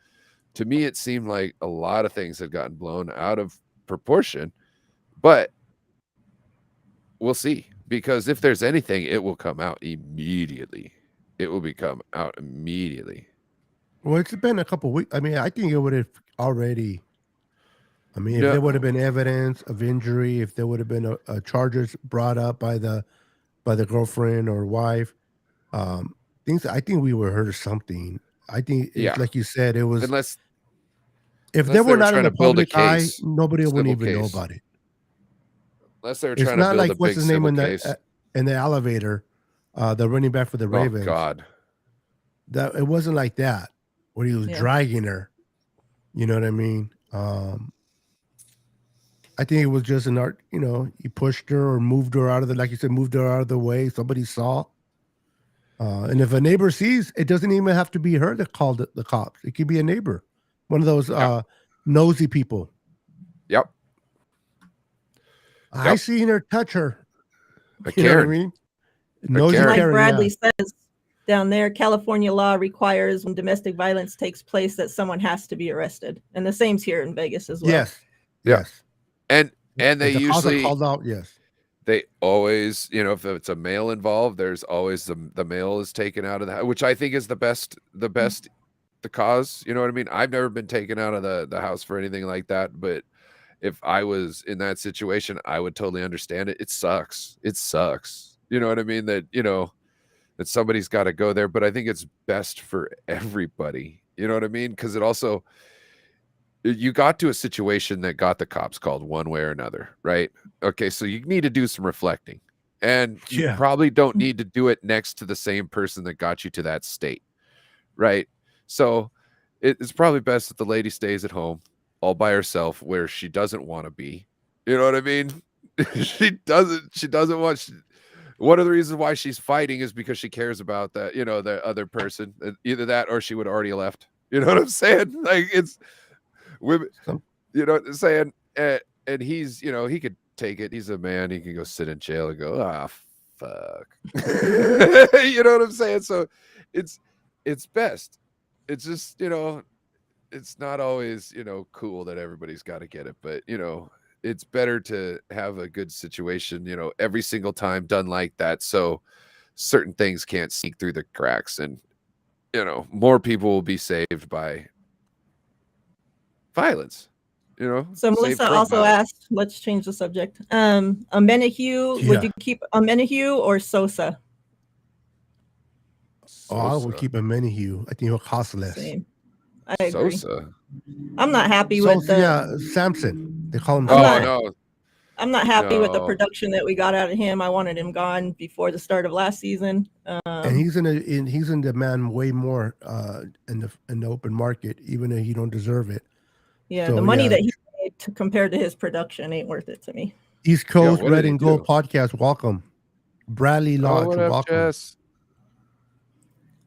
To me, it seemed like a lot of things had gotten blown out of proportion, but we'll see, because if there's anything, it will come out immediately. It will come out immediately. Well, it's been a couple of weeks. I mean, I think it would have already I mean, if there would have been evidence of injury, if there would have been a charges brought up by the girlfriend or wife, things. I think we would have heard something. I think it's like you said. It was unless if they were were not in trying the to build a public eye, case, nobody wouldn't civil even know case. about it. Unless they were It's trying to not build like a what's big his name civil in case. the elevator, the running back for the Oh Ravens. God, That it wasn't like that where he was dragging her. You know what I mean? I think it was just an art. You know, he pushed her or moved her out of the, like you said, moved her out of the way. Somebody saw. And if a neighbor sees, it doesn't even have to be her that called the cops. It could be a neighbor, one of those nosy people. Yep. I seen her touch her. You know what I mean? Nosy Karen, like Bradley says down there, California law requires when domestic violence takes place that someone has to be arrested, and the same's here in Vegas as well. Yes. And they if the usually called out. Yes. They always, you know, if it's a male involved, there's always the male is taken out of the, which I think is the best, the cause. You know what I mean? I've never been taken out of the house for anything like that, but if I was in that situation, I would totally understand it. It sucks. You know what I mean? That, you know, that somebody's got to go there, but I think it's best for everybody. You know what I mean? Because it also, you got to a situation that got the cops called one way or another, right? Okay, so you need to do some reflecting, and you probably don't need to do it next to the same person that got you to that state, right? So it's probably best that the lady stays at home all by herself where she doesn't want to be. You know what I mean? She doesn't want. One of the reasons why she's fighting is because she cares about that, you know, the other person. Either that or she would already left. You know what I'm saying? Like, it's women, you know what I'm saying? And he's, you know, he could take it. He's a man. He can go sit in jail and go, fuck. You know what I'm saying? So it's best. It's just, you know, it's not always, you know, cool that everybody's got to get it, but, you know, it's better to have a good situation, you know, every single time done like that. So certain things can't sneak through the cracks, and, you know, more people will be saved by violence, you know. So Melissa also asked, let's change the subject. Amenahue, would you keep Amenahue or Sosa? I would keep Amenahue. I think he'll cost less. Same. I agree. Sosa. I'm not happy with the Samson. They call him. I'm not happy with the production that we got out of him. I wanted him gone before the start of last season. And he's in demand way more in the open market, even though he don't deserve it. Yeah, so, the money that he made compared to his production ain't worth it to me. East Coast Red and Gold podcast, welcome. Bradley Lodge, what up, welcome. Jess?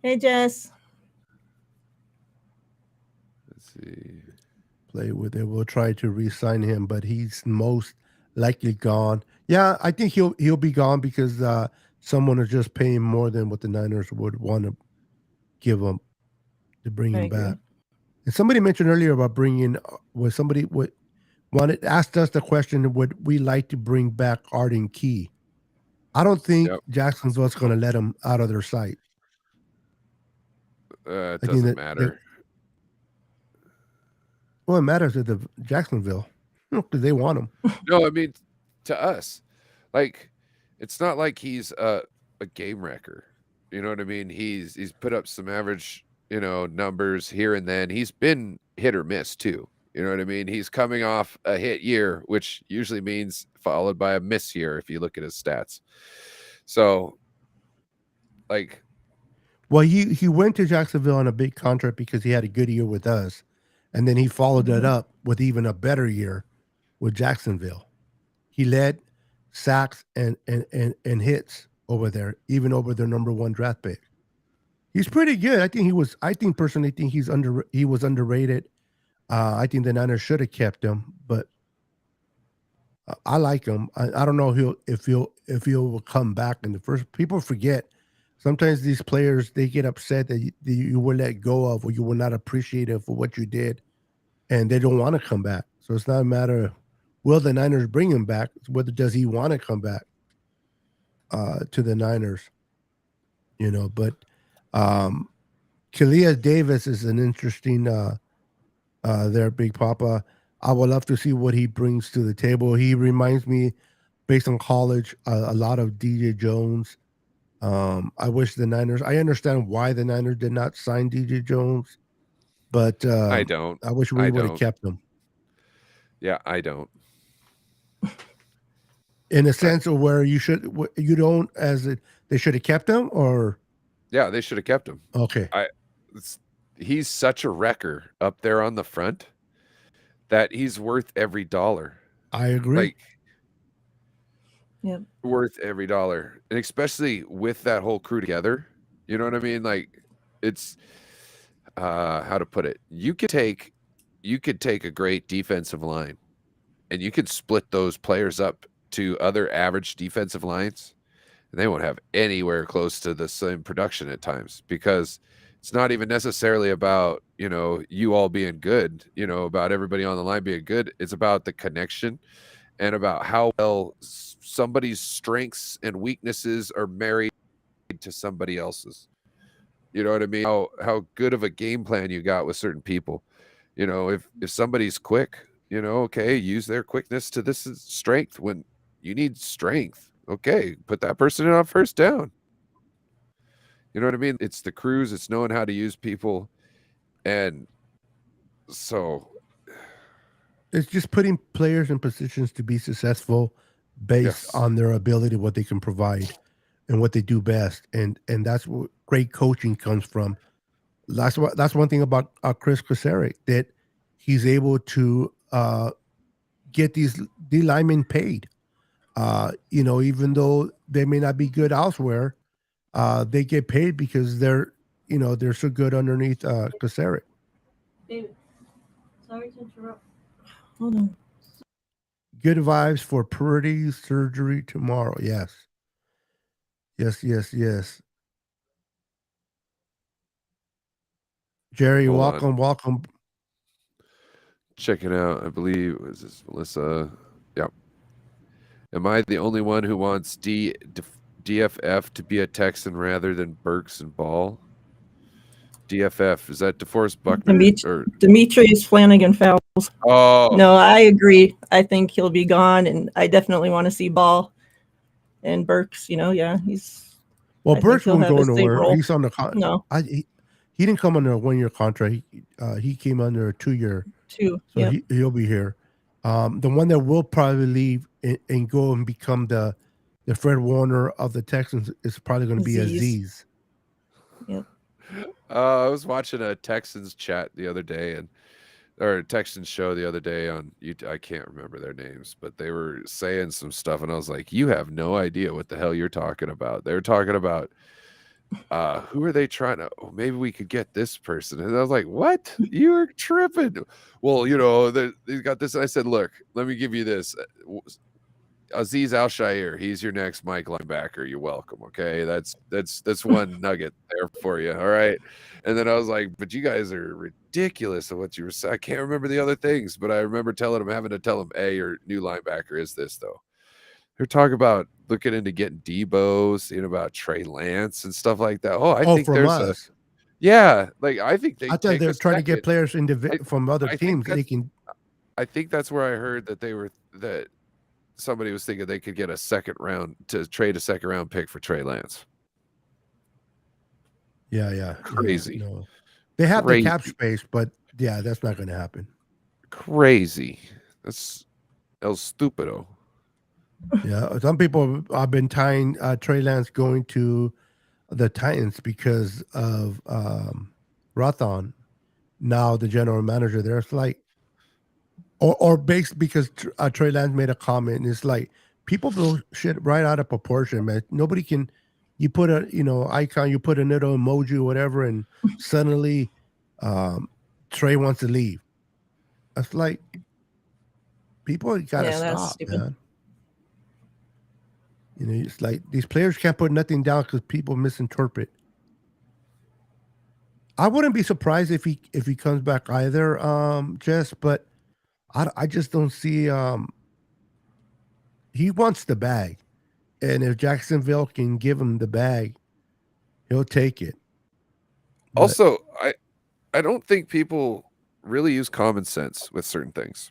Hey, Jess. Let's see. Play with it. We'll try to re-sign him, but he's most likely gone. Yeah, I think he'll be gone because someone is just paying more than what the Niners would want to give him to bring him back. And somebody mentioned earlier about bringing, somebody asked us the question, would we like to bring back Arden Key? I don't think Jacksonville's going to let him out of their sight. It doesn't matter. Well, it matters to the Jacksonville because they want him. No, I mean, to us, like, it's not like he's a game wrecker. You know what I mean? He's put up some average, you know, numbers here and then. He's been hit or miss too. You know what I mean? He's coming off a hit year, which usually means followed by a miss year if you look at his stats. So, like, well, he went to Jacksonville on a big contract because he had a good year with us, and then he followed that up with even a better year with Jacksonville. He led sacks and hits over there, even over their number 1 draft pick. He's pretty good. I personally think he was underrated. I think the Niners should have kept him, but I like him. I don't know if he'll come back in the first. People forget sometimes these players, they get upset that you were let go of, or you were not appreciated for what you did, and they don't want to come back. So it's not a matter of will the Niners bring him back, it's whether does he want to come back to the Niners, you know. But Kalia Davis is an interesting there, Big Papa. I would love to see what he brings to the table. He reminds me, based on college, a lot of DJ Jones. I wish the Niners. I understand why the Niners did not sign DJ Jones, but I don't. I wish we I would have don't. kept him. Yeah, I don't. In a sense of where you don't they should have kept him, or Yeah, they should have kept him. okay. He's such a wrecker up there on the front that he's worth every dollar. I agree. Like, Yep. worth every dollar, and especially with that whole crew together. You know what I mean? Like, it's how to put it. You could take a great defensive line, and you could split those players up to other average defensive lines, and they won't have anywhere close to the same production at times, because it's not even necessarily about, you all being good, about everybody on the line being good. It's about the connection and about how well somebody's strengths and weaknesses are married to somebody else's. You know what I mean? How good of a game plan you got with certain people. If somebody's quick, okay, use their quickness to this is strength. When you need strength, okay, put that person in on first down. You know what I mean? It's the crews, it's knowing how to use people. And so It's just putting players in positions to be successful based yes. on their ability, what they can provide, and what they do best, and that's what great coaching comes from. That's one thing about Chris Kosarek, that he's able to get these D linemen paid. Even though they may not be good elsewhere, they get paid because they're so good underneath Kosarek. David, sorry to interrupt. Hold on. Good vibes for Purdy surgery tomorrow. Yes. Yes. Jerry, Hold welcome. Check it out. I believe, is this Melissa? Yep. Am I the only one who wants DFF to be a Texan rather than Burks and Ball? DFF, is that DeForest Buckner? Demetrius Flanagan Fowles. Oh No, I agree. I think he'll be gone, and I definitely want to see Ball and Burks. He's. Well, I Burks think he'll won't have go a safe nowhere. role. He's on the No, he didn't come under a 1-year contract. He came under a 2-year, two. so Yeah. he'll be here. The one that will probably leave and go and become the Fred Warner of the Texans is probably going to be Aziz. Yep. I was watching a Texans chat the other day, or a Texans show the other day on YouTube. I can't remember their names, but they were saying some stuff, and I was like, you have no idea what the hell you're talking about. They were talking about who are they trying to, maybe we could get this person. And I was like, what? You're tripping. Well, they got this. And I said, look, let me give you this. Aziz Al-Shair, he's your next Mike linebacker. You're welcome. Okay. That's one nugget there for you. All right. And then I was like, but you guys are ridiculous at what you were saying. I can't remember the other things, but I remember having to tell him, hey, your new linebacker is this though. They're talking about looking into getting Debo, seeing about Trey Lance and stuff like that. I think from there's us. I think I thought they're trying to get players from other teams. They can. I think that's where I heard that somebody was thinking they could get a second round pick for Trey Lance. Yeah. Crazy. No. They have the cap space, but yeah, that's not going to happen. Crazy. That's El Stupido. Yeah, some people have been tying Trey Lance going to the Titans because of Rothon, now the general manager there. It's like, or based because Trey Lance made a comment, and it's like people blow shit right out of proportion, man. Nobody can. You put a icon, you put a little emoji or whatever, and suddenly Trey wants to leave. It's like people gotta stop, man. It's like these players can't put nothing down because people misinterpret. I wouldn't be surprised if he comes back either, Jess, but I just don't see. He wants the bag, and if Jacksonville can give him the bag, he'll take it. Also, I don't think people really use common sense with certain things.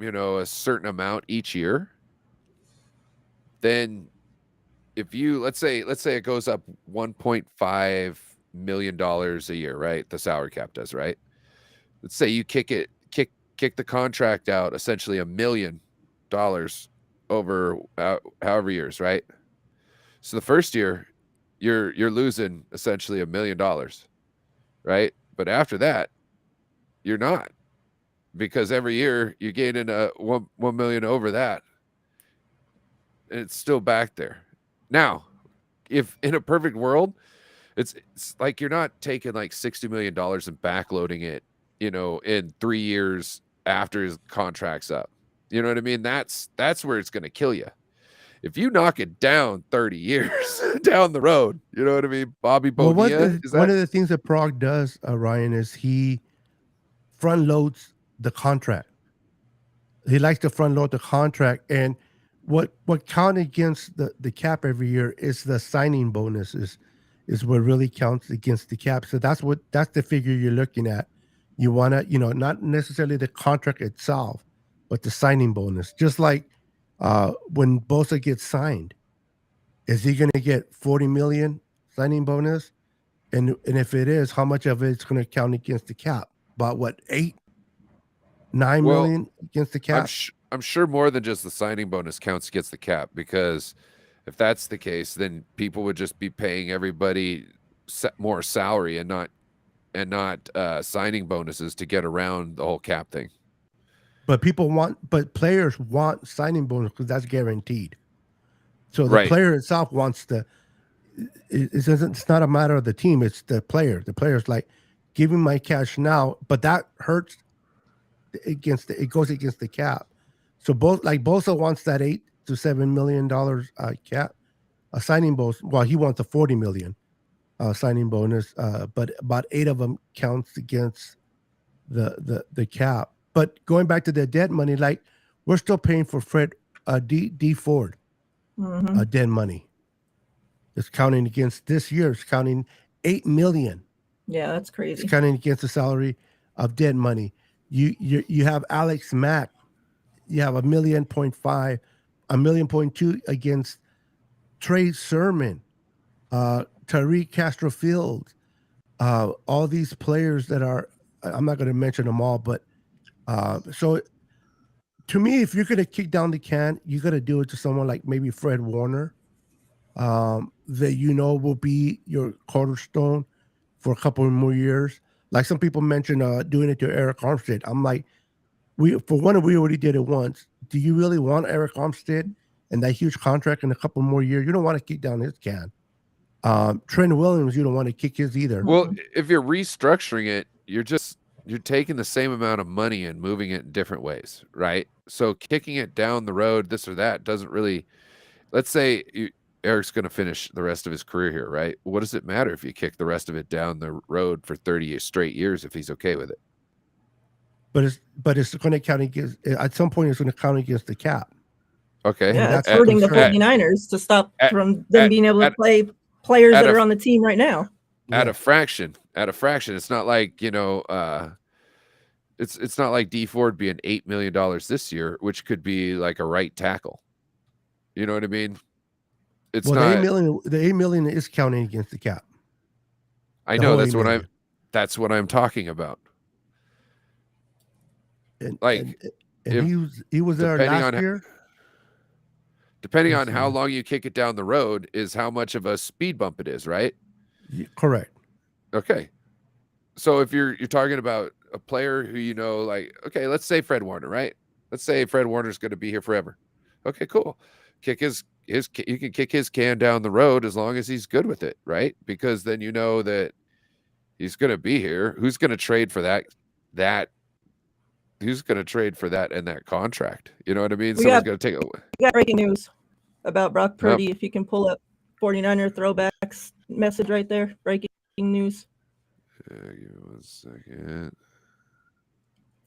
a certain amount each year, then if you let's say it goes up $1.5 million a year, right? The salary cap does, right? Let's say you kick the contract out essentially $1 million over however years, right? So the first year you're losing essentially $1 million, right? But after that, you're not, because every year you gain in a 1 million over that, and it's still back there. Now, if in a perfect world, it's like you're not taking like $60 million and backloading it, in 3 years after his contract's up. You know what I mean? That's where it's going to kill you. If you knock it down 30 years down the road, you know what I mean? Bobby Well, Bonilla, one of the things that Prague does, Ryan, is he front loads the contract. He likes to front load the contract, and what counts against the cap every year is the signing bonuses, is what really counts against the cap. So that's the figure you're looking at. You want to, not necessarily the contract itself, but the signing bonus. Just like when Bosa gets signed, is he going to get 40 million signing bonus? And if it is, how much of it's going to count against the cap? About what, 9 million against the cap? I'm sure more than just the signing bonus counts against the cap, because if that's the case, then people would just be paying everybody more salary and not signing bonuses to get around the whole cap thing. But players want signing bonus because that's guaranteed. So the Right. player itself wants it's not a matter of the team, it's the player. The player's like, give me my cash now, but that hurts it goes against the cap. So Bosa wants that $8 to $7 million cap, a signing bonus. Well, he wants a 40 million signing bonus, but about 8 of them counts against the cap. But going back to the dead money, like we're still paying for Fred D Ford dead money. It's counting against this year. It's counting 8 million. Yeah, that's crazy. It's counting against the salary of dead money. You have Alex Mack. You have $1.5 million, $1.2 million against Trey Sermon, Tariq Castro Fields, all these players that are. I'm not going to mention them all, but so to me, if you're going to kick down the can, you got to do it to someone like maybe Fred Warner, that will be your cornerstone for a couple more years. Like some people mentioned doing it to Eric Armstead. I'm like, we already did it once. Do you really want Eric Armstead and that huge contract in a couple more years? You don't want to kick down his can. Trent Williams, you don't want to kick his either. Well, if you're restructuring it, you're taking the same amount of money and moving it in different ways, right? So kicking it down the road, this or that, doesn't really. Let's say Eric's going to finish the rest of his career here, right? What does it matter if you kick the rest of it down the road for 30 straight years if he's okay with it? But it's going to count against, at some point. It's going to count against the cap. Okay, yeah, that's hurting the 49ers to stop from them being able to play players that are on the team right now. At a fraction. It's not like it's not like D Ford being $8 million this year, which could be like a right tackle. You know what I mean? It's not the $8 million is counting against the cap. I know, that's what I'm talking about. And he was there last year. Depending on how long you kick it down the road is how much of a speed bump it is, right? Correct. Okay. So if you're talking about a player who like, okay, let's say Fred Warner, right? Let's say Fred Warner's going to be here forever. Okay, cool. You can kick his can down the road as long as he's good with it, right? Because then you know that he's going to be here. Who's going to trade for that? Who's going to trade for that and that contract? You know what I mean? Someone's going to take it away. We got breaking news about Brock Purdy. If you can pull up 49er throwbacks message right there. Breaking news. Give me 1 second. It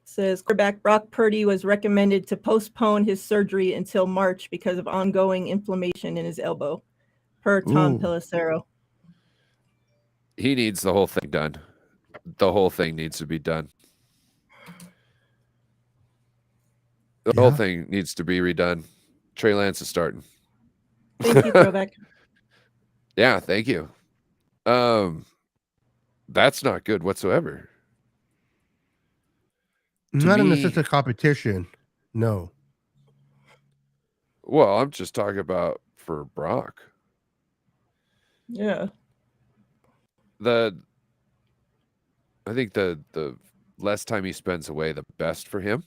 says quarterback Brock Purdy was recommended to postpone his surgery until March because of ongoing inflammation in his elbow, per Tom Pelissero. He needs the whole thing done. The whole thing needs to be done. The whole thing needs to be redone. Trey Lance is starting. Thank you, throwback. Yeah, thank you. That's not good whatsoever. Not in the sense of competition. No. Well, I'm just talking about for Brock. Yeah. I think the less time he spends away, the best for him.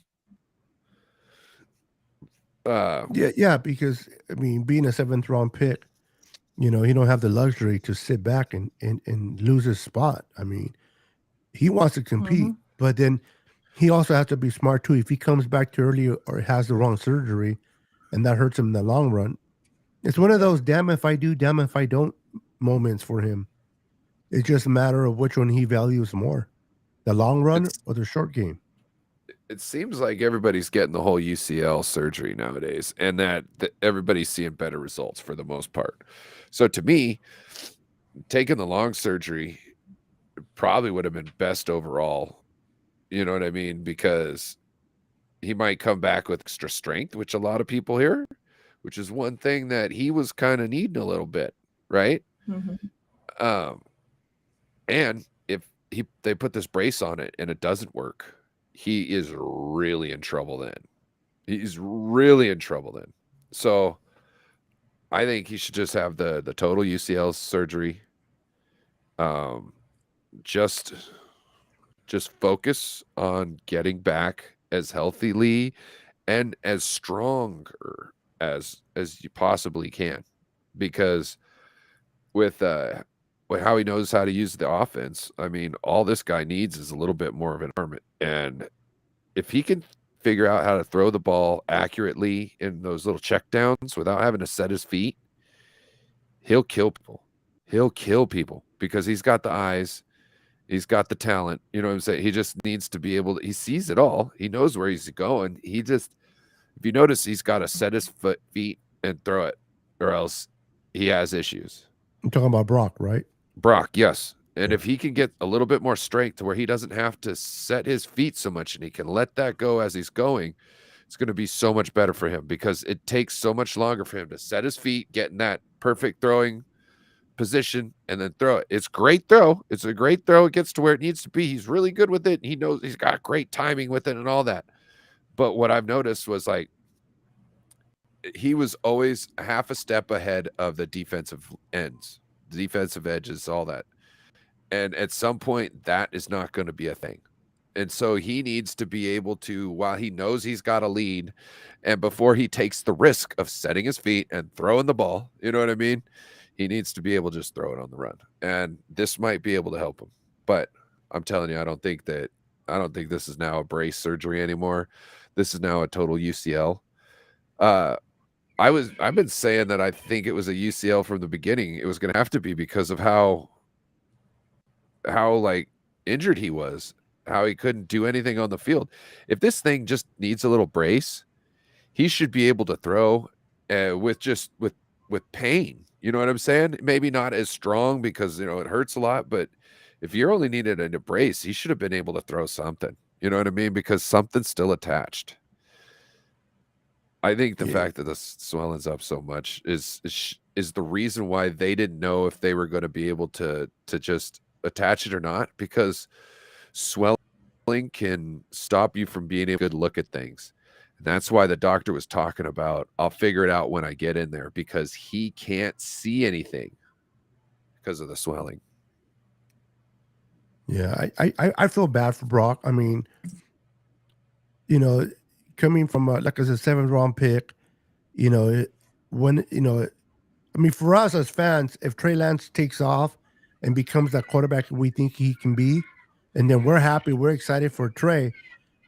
Yeah, because I mean, being a 7th round pick, you don't have the luxury to sit back and lose his spot. I mean, he wants to compete, but then he also has to be smart too. If he comes back too early or has the wrong surgery, and that hurts him in the long run, it's one of those damn if I do, damn if I don't moments for him. It's just a matter of which one he values more, the long run or the short game. It seems like everybody's getting the whole UCL surgery nowadays, and that everybody's seeing better results for the most part. So to me, taking the long surgery probably would have been best overall. You know what I mean? Because he might come back with extra strength, which a lot of people hear, which is one thing that he was kind of needing a little bit, right? And if they put this brace on it and it doesn't work, he is really in trouble then. He's really in trouble then. So I think he should just have the total UCL surgery. Just focus on getting back as healthily and as stronger as you possibly can, because with how he knows how to use the offense, I mean, all this guy needs is a little bit more of an arm. And if he can figure out how to throw the ball accurately in those little checkdowns without having to set his feet, he'll kill people. He'll kill people because he's got the eyes. He's got the talent. You know what I'm saying? He just needs to be able to, he sees it all. He knows where he's going. He just, if you notice, he's got to set his feet and throw it, or else he has issues. I'm talking about Brock, right? Brock, yes. And if he can get a little bit more strength to where he doesn't have to set his feet so much and he can let that go as he's going, it's going to be so much better for him, because it takes so much longer for him to set his feet, get in that perfect throwing position, and then throw it. It's great throw. It's a great throw. It gets to where it needs to be. He's really good with it. He knows he's got great timing with it and all that. But what I've noticed was, like, he was always half a step ahead of the defensive ends, the defensive edges, all that. And at some point, that is not going to be a thing. And so he needs to be able to, while he knows he's got a lead, and before he takes the risk of setting his feet and throwing the ball, you know what I mean? He needs to be able to just throw it on the run. And this might be able to help him. But I'm telling you, I don't think this is now a brace surgery anymore. This is now a total UCL. I've been saying that I think it was a UCL from the beginning. It was going to have to be because of how like injured he was, how he couldn't do anything on the field. If this thing just needs a little brace, he should be able to throw with pain. You know what I'm saying? Maybe not as strong because, it hurts a lot, but if you're only needed a brace, he should have been able to throw something. You know what I mean? Because something's still attached. I think the fact that the swelling's up so much is the reason why they didn't know if they were going to be able to just attach it or not, because swelling can stop you from being able to look at things. And that's why the doctor was talking about, I'll figure it out when I get in there, because he can't see anything because of the swelling. Yeah, I feel bad for Brock. I mean, coming from like as a 7th round pick, for us as fans, if Trey Lance takes off and becomes that quarterback we think he can be, and then we're happy, we're excited for Trey.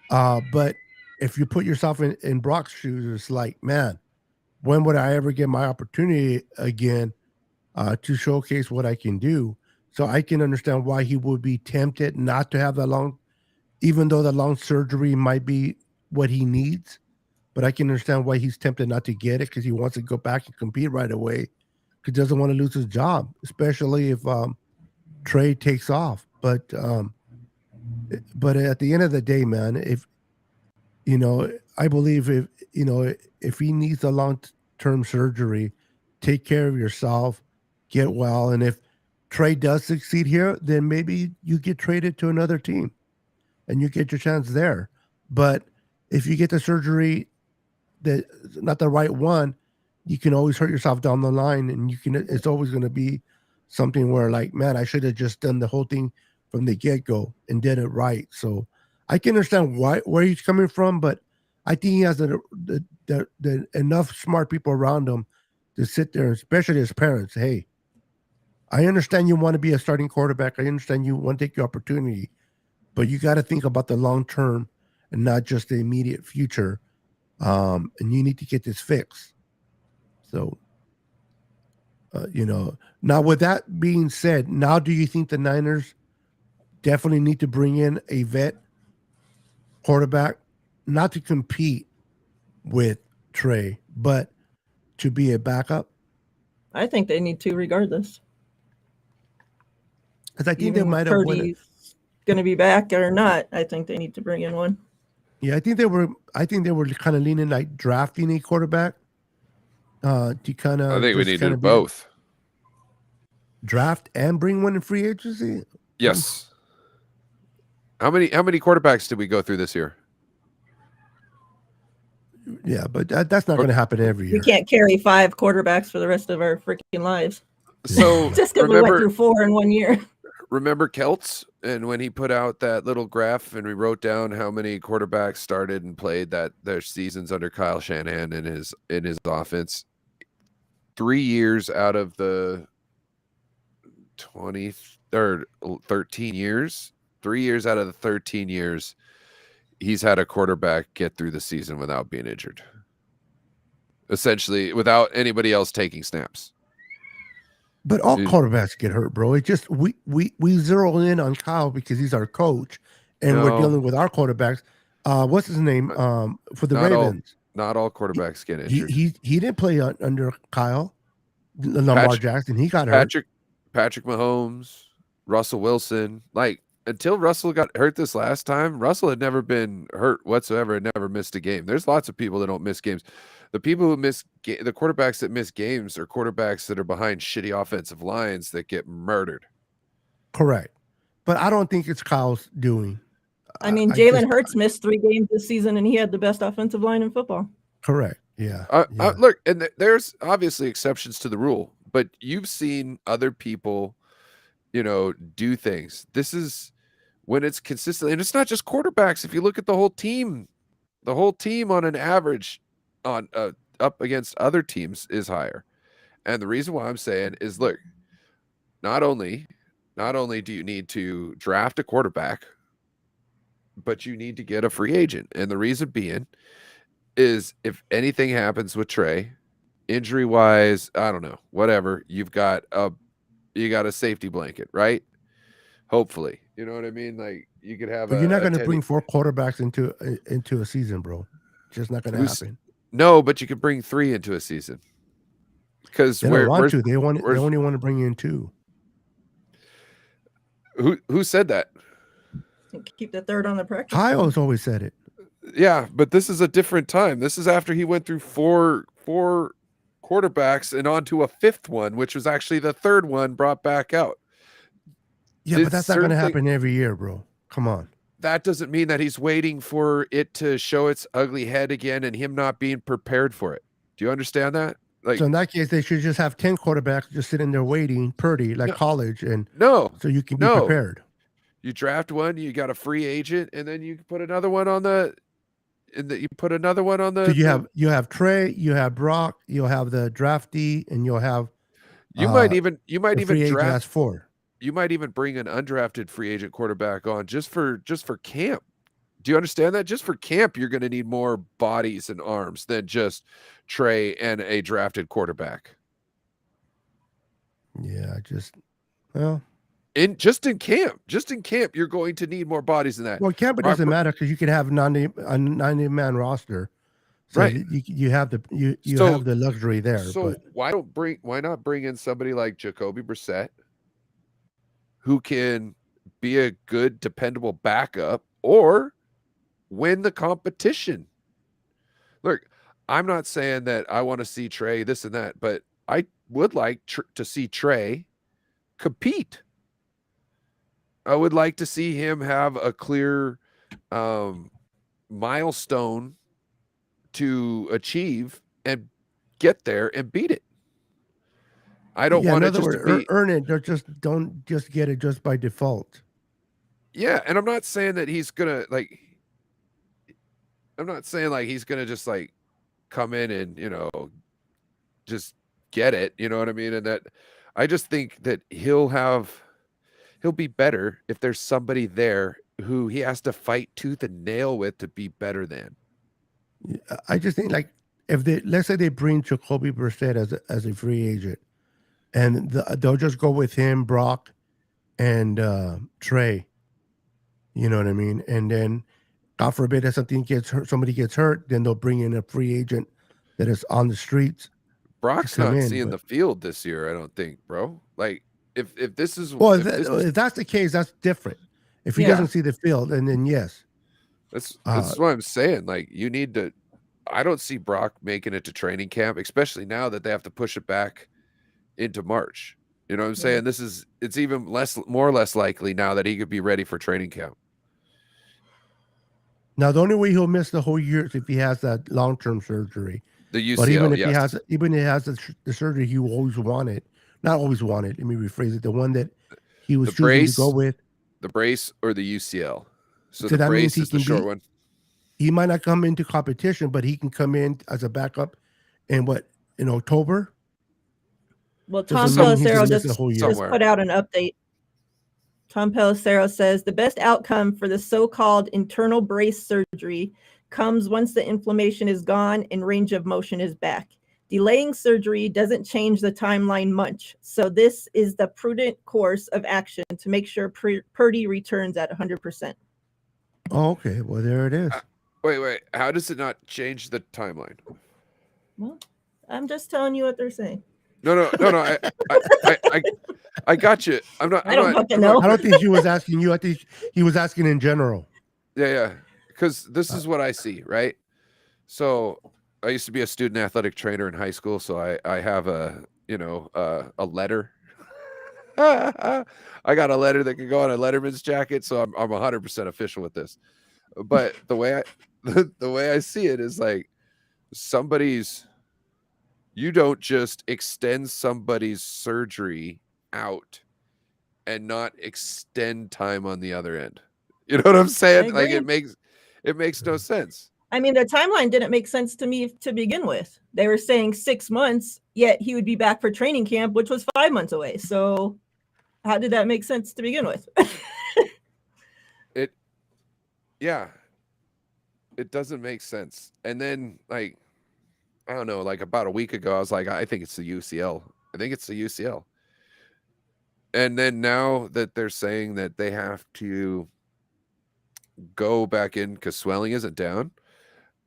But if you put yourself in Brock's shoes, it's like, man, when would I ever get my opportunity again to showcase what I can do? So I can understand why he would be tempted not to have that long, even though the long surgery might be what he needs. But I can understand why he's tempted not to get it, because he wants to go back and compete right away, because he doesn't want to lose his job, especially if Trey takes off. But at the end of the day, man, if I believe if he needs a long-term surgery, take care of yourself, get well, and if Trey does succeed here, then maybe you get traded to another team and you get your chance there. But if you get the surgery that not the right one, you can always hurt yourself down the line, and it's always going to be something where like, man, I should have just done the whole thing from the get-go and did it right. So I can understand where he's coming from, but I think he has the enough smart people around him to sit there, especially his parents. Hey, I understand you want to be a starting quarterback. I understand you want to take your opportunity, but you got to think about the long term and not just the immediate future. And you need to get this fixed. So, now with that being said, now do you think the Niners definitely need to bring in a vet quarterback, not to compete with Trey, but to be a backup? I think they need to, regardless. Because I think Even they might if have won it. Purdy's going to be back or not, I think they need to bring in one. Yeah, I think they were kind of leaning like drafting a quarterback. To kind of, I think we need to do both. Draft and bring one in free agency. Yes. How many quarterbacks did we go through this year? Yeah, but that's not going to happen every year. We can't carry 5 quarterbacks for the rest of our freaking lives. So just because we went through 4 in 1 year. Remember Keltz, and when he put out that little graph and we wrote down how many quarterbacks started and played their seasons under Kyle Shanahan in his offense. 3 years out of the 13 years, 3 years out of the 13 years, he's had a quarterback get through the season without being injured. Essentially, without anybody else taking snaps. But all quarterbacks get hurt, bro. It just we zero in on Kyle because he's our coach, and we're dealing with our quarterbacks. What's his name? For the Ravens. Not all quarterbacks get injured. He didn't play under Kyle Lamar Jackson. He got hurt. Patrick Mahomes, Russell Wilson. Like, until Russell got hurt this last time, Russell had never been hurt whatsoever and never missed a game. There's lots of people that don't miss games. The people who the quarterbacks that miss games are quarterbacks that are behind shitty offensive lines that get murdered. Correct. But I don't think it's Kyle's doing. I mean, Jalen Hurts missed 3 games this season, and he had the best offensive line in football. Correct. Yeah. Look, and there's obviously exceptions to the rule, but you've seen other people, do things. This is when it's consistent, and it's not just quarterbacks. If you look at the whole team on an average on up against other teams is higher. And the reason why I'm saying is, look, not only do you need to draft a quarterback, but you need to get a free agent. And the reason being is if anything happens with Trey, injury wise, I don't know, whatever, you got a safety blanket, right? Hopefully, you know what I mean? Like, you could have. But you're not going to bring 4 quarterbacks into a season, bro. Just not going to happen. No, but you could bring 3 into a season. Because they don't want to. They only want to bring in 2. Who said that? Keep the 3rd on the practice. Kyle's always said it. Yeah, but this is a different time. This is after he went through four quarterbacks and onto a 5th one, which was actually the 3rd one brought back out. Yeah, but that's not going to happen every year, bro. Come on. That doesn't mean that he's waiting for it to show its ugly head again and him not being prepared for it. Do you understand that? Like, so in that case, they should just have 10 quarterbacks just sitting there waiting, Purdy, like college, and so you can be prepared. You draft one, you got a free agent, and then you put another one on the. So you have Trey, you have Brock, you'll have the draftee, and you'll have. You might even draft 4. You might even bring an undrafted free agent quarterback on just for camp. Do you understand that? Just for camp, you're going to need more bodies and arms than just Trey and a drafted quarterback. Yeah, in camp, you're going to need more bodies than that. Well, camp it doesn't matter because you could have a 90-man roster, so right? You have the luxury there. So why not bring in somebody like Jacoby Brissett, who can be a good, dependable backup or win the competition? Look, I'm not saying that I want to see Trey this and that, but I would like to see Trey compete. I would like to see him have a clear milestone to achieve and get there and beat it. I don't Yeah, in want it other just to words, be earn it. Don't just get it just by default. yeah, and I'm not saying that he's gonna like. I'm not saying like he's gonna just like come in and just get it. You know what I mean? And that I just think that he'll be better if there's somebody there who he has to fight tooth and nail with to be better than. I just think like if they let's say they bring Jacoby Brissett as a free agent, and they'll just go with him, Brock, and Trey. You know what I mean? And then, God forbid, if somebody gets hurt, then they'll bring in a free agent that is on the streets to Brock's come not in. seeing But the field this year, I don't think, bro. Like if this is well, if if that's the case, that's different. If he Yeah. doesn't see the field, and then yes, that's what I'm saying. Like you need to. I don't see Brock making it to training camp, especially now that they have to push it back into March. You know what I'm saying? It's even more or less likely now that he could be ready for training camp. now the only way he'll miss the whole year is if he has that long-term surgery. The UCL, But even if yes. he has the surgery he always wanted, not always wanted. Let me rephrase it: the one that he was choosing to go with, the brace or the UCL. So that the means brace is the short one. He might not come into competition, but he can come in as a backup in October. Well, Tom Pelissero just somewhere. put out an update. Tom Pelissero says the best outcome for the so-called internal brace surgery comes once the inflammation is gone and range of motion is back. Delaying surgery doesn't change the timeline much, so this is the prudent course of action to make sure Purdy returns at 100%. Oh, okay. Well, there it is. Wait. How does it not change the timeline? Well, I'm just telling you what they're saying. No. I got you. I don't fucking know. I don't think he was asking you. I think he was asking in general. Yeah. Because this is what I see, right? So I used to be a student athletic trainer in high school, so I have a letter. I got a letter that can go on a letterman's jacket, so I'm 100% official with this. But the way I see it is like you don't just extend somebody's surgery out and not extend time on the other end. You know what I'm saying? Like it makes no sense. I mean, the timeline didn't make sense to me to begin with. They were saying 6 months, yet he would be back for training camp, which was 5 months away. So how did that make sense to begin with? It doesn't make sense. And then like, I don't know, like about a week ago, I was like, I think it's the UCL. I think it's the UCL. And then now that they're saying that they have to go back in because swelling isn't down,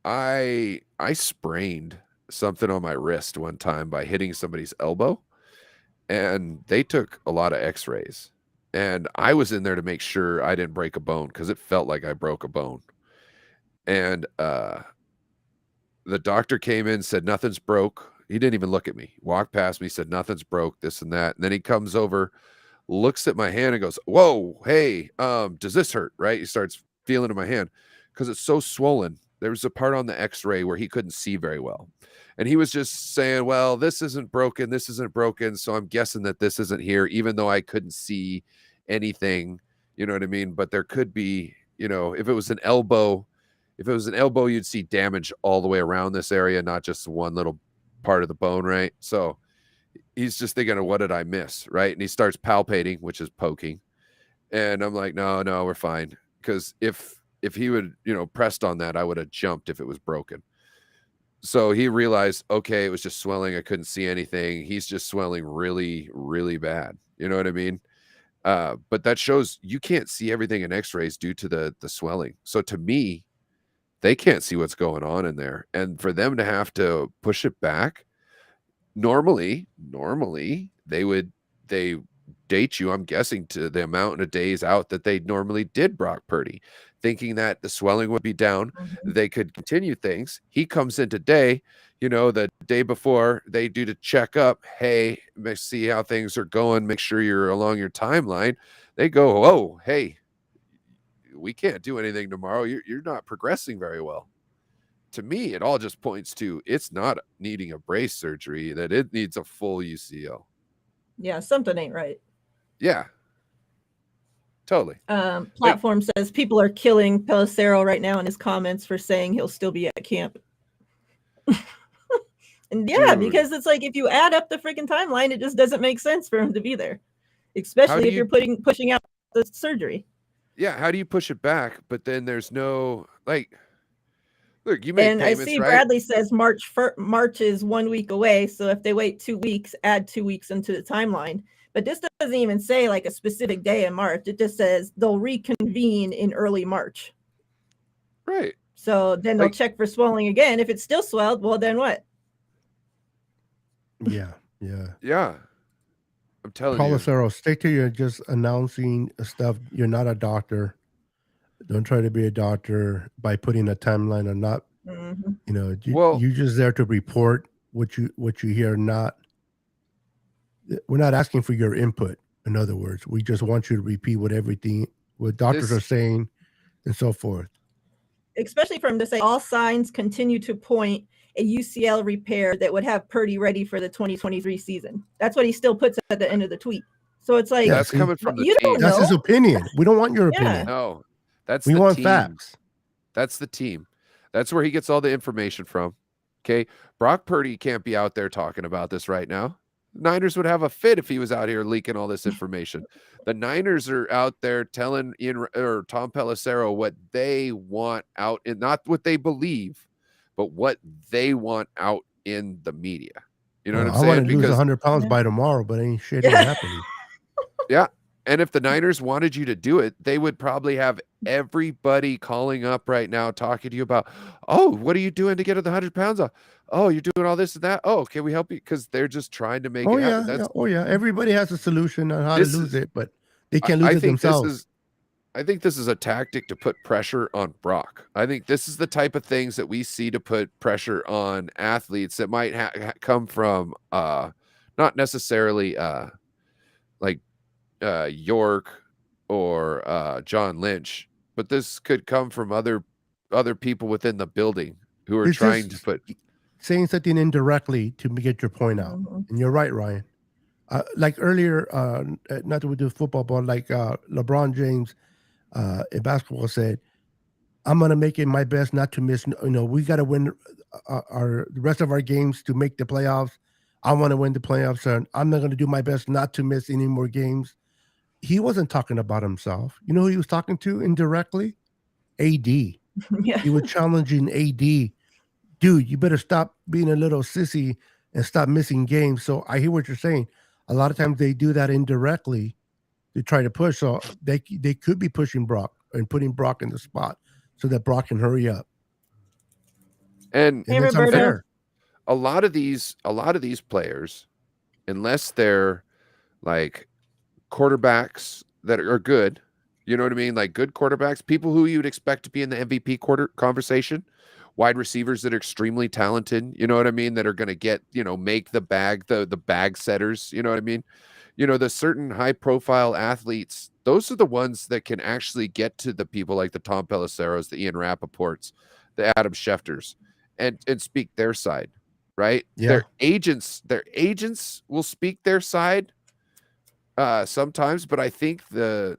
I sprained something on my wrist one time by hitting somebody's elbow, and they took a lot of x-rays. And I was in there to make sure I didn't break a bone because it felt like I broke a bone. And the doctor came in, said nothing's broke. He didn't even look at me. Walked past me, said nothing's broke, this and that. And then he comes over, looks at my hand and goes, "Whoa, hey, does this hurt?" Right? He starts feeling in my hand because it's so swollen. There was a part on the x-ray where he couldn't see very well. And he was just saying, well, this isn't broken. This isn't broken. So I'm guessing that this isn't here, even though I couldn't see anything. You know what I mean? But there could be, if it was an elbow, you'd see damage all the way around this area, not just one little part of the bone, right? So he's just thinking of what did I miss, right? And he starts palpating, which is poking. And I'm like, no, we're fine. Because if he would, pressed on that, I would have jumped if it was broken. So he realized, okay, it was just swelling. I couldn't see anything. He's just swelling really, really bad. You know what I mean? But that shows you can't see everything in x-rays due to the swelling. So to me, they can't see what's going on in there. And for them to have to push it back, normally they date you, I'm guessing, to the amount of days out that they normally did Brock Purdy, thinking that the swelling would be down, they could continue things. He comes in today, the day before they do to check up, hey, see how things are going, make sure you're along your timeline. They go, oh, hey, we can't do anything tomorrow. You're not progressing very well. To me, it all just points to it's not needing a brace surgery, that it needs a full UCL. Yeah, something ain't right. Yeah. Totally. Platform says people are killing Pelissero right now in his comments for saying he'll still be at camp. And yeah, Dude. because it's like if you add up the freaking timeline, it just doesn't make sense for him to be there, especially if you're pushing out the surgery. Yeah, how do you push it back? But then there's no look, you make payments, I see right? Bradley says March is 1 week away, so if they wait 2 weeks, add 2 weeks into the timeline. But this doesn't even say like a specific day in March. It just says they'll reconvene in early March. Right. So then they'll check for swelling again. If it's still swelled, well, then what? Yeah. I'm telling Pelissero, stick to your just announcing stuff. You're not a doctor. Don't try to be a doctor by putting a timeline or not. You're just there to report what you hear. We're not asking for your input. In other words, we just want you to repeat what doctors are saying and so forth. Especially for him to say all signs continue to point a UCL repair that would have Purdy ready for the 2023 season. That's what he still puts at the end of the tweet. So it's like that's coming from the team. That's his opinion. We don't want your opinion. No, that's we want team. Facts. That's the team. That's where he gets all the information from. Okay, Brock Purdy can't be out there talking about this right now. Niners would have a fit if he was out here leaking all this information. The Niners are out there telling Tom Pelissero what they want out, and not what they believe, but what they want out in the media. You know what I'm saying? I want to lose 100 pounds by tomorrow, but ain't shit happening. Yeah. And if the Niners wanted you to do it, they would probably have everybody calling up right now talking to you about, oh, what are you doing to get the 100 pounds off? Oh, you're doing all this and that. Oh, can we help you? Because they're just trying to make it happen. Everybody has a solution on how to lose it, but they can't lose it themselves. I think this is a tactic to put pressure on Brock. I think this is the type of things that we see to put pressure on athletes that might come from not necessarily York or John Lynch, but this could come from other people within the building who are trying to put saying something indirectly to get your point out. And you're right, Ryan. Like earlier, not to do football, but like LeBron James in basketball said, I'm going to make it my best not to miss. We got to win the rest of our games to make the playoffs. I want to win the playoffs, and I'm not going to do my best not to miss any more games. He wasn't talking about himself. You know who he was talking to indirectly? AD. Yeah. He was challenging AD. Dude, you better stop being a little sissy and stop missing games. So I hear what you're saying. A lot of times they do that indirectly to try to push. So they could be pushing Brock and putting Brock in the spot so that Brock can hurry up. And it's unfair. A lot of these players, unless they're like quarterbacks that are good, you know what I mean? Like good quarterbacks, people who you would expect to be in the MVP conversation, wide receivers that are extremely talented, you know what I mean? That are going to get, make the bag, the bag setters, you know what I mean? The certain high profile athletes, those are the ones that can actually get to the people like the Tom Pelisseros, the Ian Rappaports, the Adam Schefters, and speak their side, right? Yeah. Their agents will speak their side sometimes, but I think the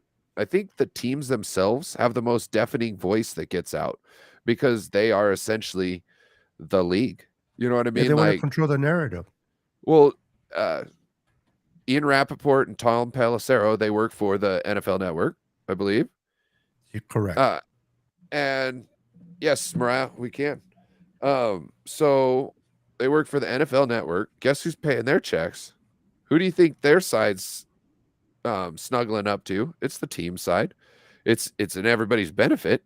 teams themselves have the most deafening voice that gets out because they are essentially the league. You know what I mean? They want to control the narrative. Well, Ian Rappaport and Tom Pelissero, they work for the NFL Network, I believe. You're correct. And yes, Miriah, we can. So they work for the NFL Network. Guess who's paying their checks? Who do you think their side's snuggling up to? It's the team side. It's in everybody's benefit.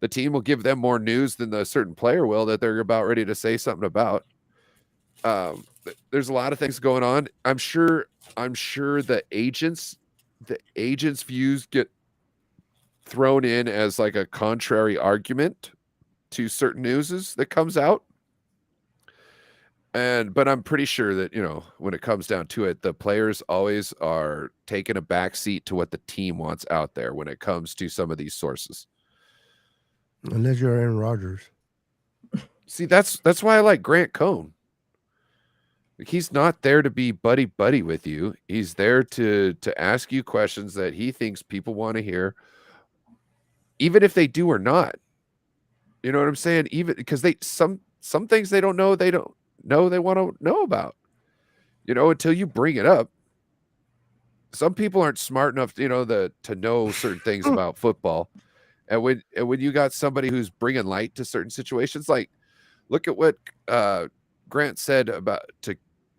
The team will give them more news than the certain player will that they're about ready to say something about. There's a lot of things going on. I'm sure the agents views get thrown in as like a contrary argument to certain newses that comes out. But I'm pretty sure that, when it comes down to it, the players always are taking a back seat to what the team wants out there when it comes to some of these sources. Unless you're Aaron Rodgers. See, that's why I like Grant Cohn. Like, he's not there to be buddy with you. He's there to ask you questions that he thinks people want to hear, even if they do or not. You know what I'm saying? Even because some things they don't know, they don't know they want to know about. Until you bring it up. Some people aren't smart enough, to know certain things about football. And when you got somebody who's bringing light to certain situations, like look at what Grant said about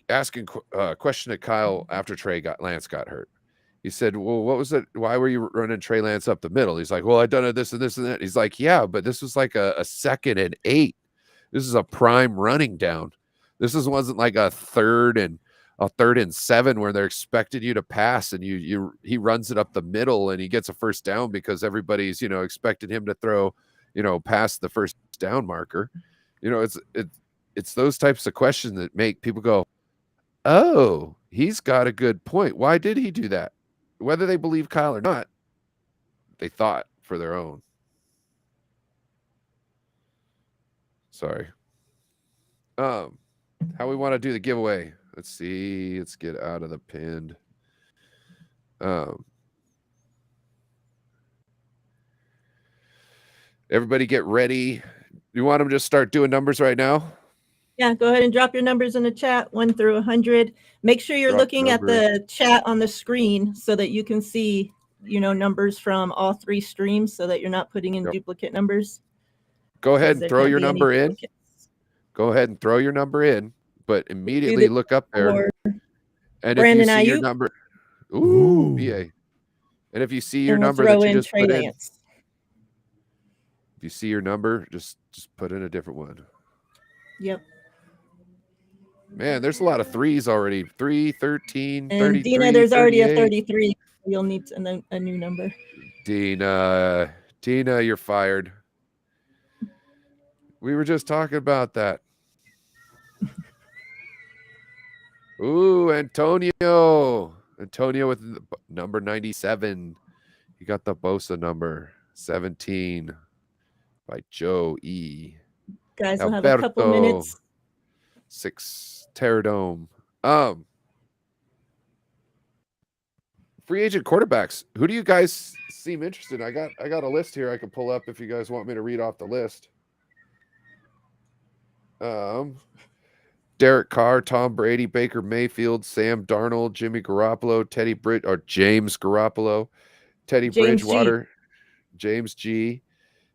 asking a question to Kyle after Lance got hurt. He said, well, what was it? Why were you running Trey Lance up the middle? He's like, well, I done it this and this and that. He's like, yeah, but this was like a 2nd and 8. This is a prime running down. This wasn't like a 3rd and 7 where they're expecting you to pass and he runs it up the middle and he gets a first down because everybody's, expecting him to throw, past the first down marker. It's those types of questions that make people go, oh, he's got a good point. Why did he do that? Whether they believe Kyle or not, they thought for their own. Sorry. How we want to do the giveaway. Let's see. Let's get out of the pinned. Everybody get ready. You want them to just start doing numbers right now? Yeah, go ahead and drop your numbers in the chat, 1 through 100. Make sure you're looking at the chat on the screen so that you can see, numbers from all 3 streams so that you're not putting in duplicate numbers. Go ahead and throw your number in. Go ahead and throw your number in, but immediately look up there. And if you see your number, BA. And if you see your number that you just put in, if you see your number, just put in a different one. Yep. Man, there's a lot of 3s already. 3, 13, and 33, Dina, there's 38. already a 33. You'll need a new number. Dina, you're fired. We were just talking about that. Ooh, Antonio with number 97. You got the Bosa number 17 by Joe E. Guys, we'll have a couple minutes. 6 Terradome. Free agent quarterbacks. Who do you guys seem interested in? I got a list here I can pull up if you guys want me to read off the list. Derek Carr, Tom Brady, Baker Mayfield, Sam Darnold, Jimmy Garoppolo, James Garoppolo, Teddy Bridgewater, James G,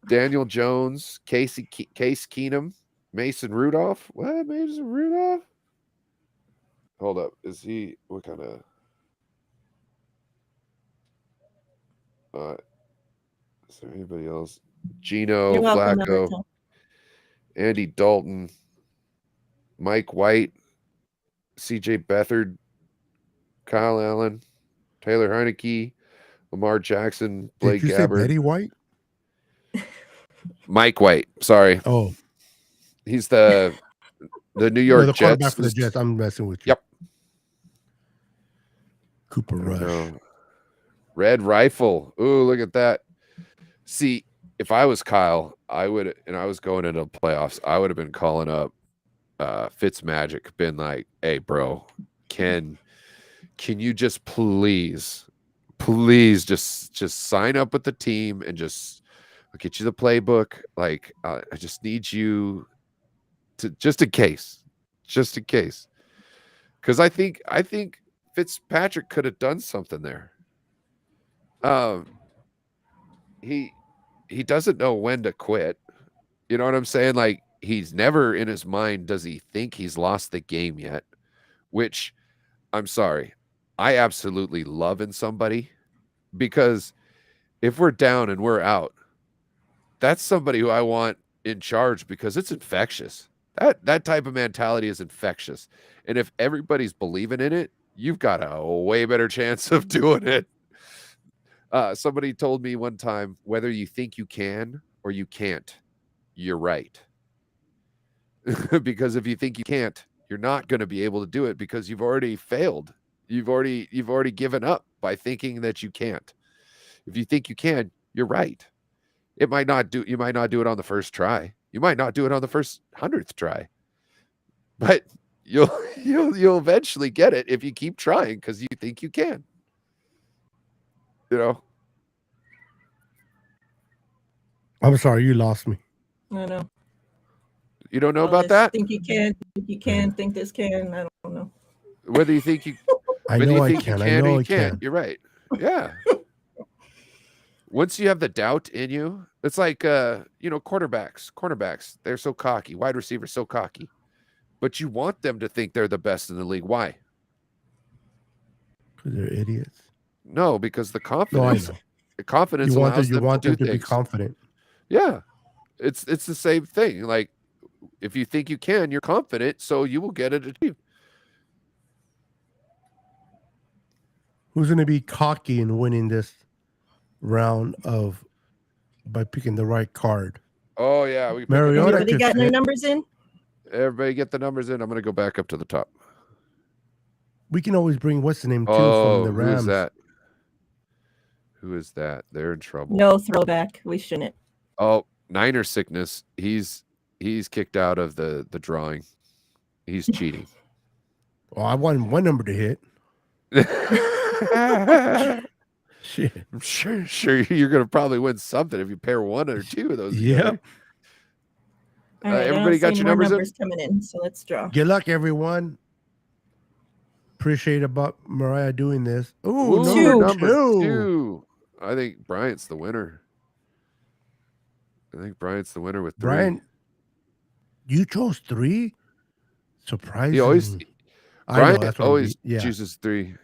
Daniel Jones, Case Keenum, Mason Rudolph. What? Mason Rudolph? Hold up. Is he what kind of is there anybody else? Gino Flacco, Andy Dalton, Mike White, CJ Beathard, Kyle Allen, Taylor Heineke, Lamar Jackson, Blake Did you Gabbert. Say Betty White? Mike White. Sorry. Oh, he's the New York Jets. Quarterback for the Jets. I'm messing with you. Yep. Cooper Rush. Red Rifle. Ooh, look at that. See, if I was Kyle, I was going into the playoffs, I would have been calling up Fitzmagic, been like, hey, bro, can you just please just sign up with the team and I'll get you the playbook. Like, I just need you to just in case. Because I think Fitzpatrick could have done something there. He doesn't know when to quit. You know what I'm saying? Like, he's never in his mind does he think he's lost the game yet, which I'm sorry. I absolutely love in somebody, because if we're down and we're out, that's somebody who I want in charge, because it's infectious. That type of mentality is infectious. And if everybody's believing in it, you've got a way better chance of doing it. Somebody told me one time, whether you think you can or you can't, you're right. Because if you think you can't, you're not going to be able to do it because you've already failed. You've already given up by thinking that you can't. If you think you can, you're right. You might not do it on the first try. You might not do it on the first 100th try. But you'll eventually get it if you keep trying because you think you can. You know? I'm sorry, you lost me. I know. You don't know All about this that? Think you can, think you can, think this can. I don't know. Whether you think you I whether know you I think you can. I can or know you I can't, can. you're right. Yeah. Once you have the doubt in you, it's like cornerbacks, they're so cocky, wide receivers so cocky. But you want them to think they're the best in the league. Why? Because they're idiots. No, because the No, I confidence know. allows You them to want do them to be things. confident. Yeah. It's the same thing. Like if you think you can, you're confident, so you will get it achieved. Who's going to be cocky in winning this round of by picking the right card? Oh yeah, we pick Mariota another. Everybody took got their it. numbers in? Everybody get the numbers in. I'm gonna go back up to the top. We can always bring what's the name too from Oh, the who is Rams. that? Who is that? They're in trouble. No throwback. We shouldn't. Oh, Niner sickness. He's kicked out of the drawing. He's cheating. Oh, I want one number to hit. Shit. I'm sure you're gonna probably win something if you pair one or two of those together. Yep. All right, Everybody I don't got see your any more numbers in? coming in, so let's draw. Good luck, everyone. Appreciate about Miriah doing this. Ooh, Ooh, number two. I think Bryant's the winner. With 3. Brian, you chose 3? Surprising. He always I know Bryant that's what always yeah. chooses 3.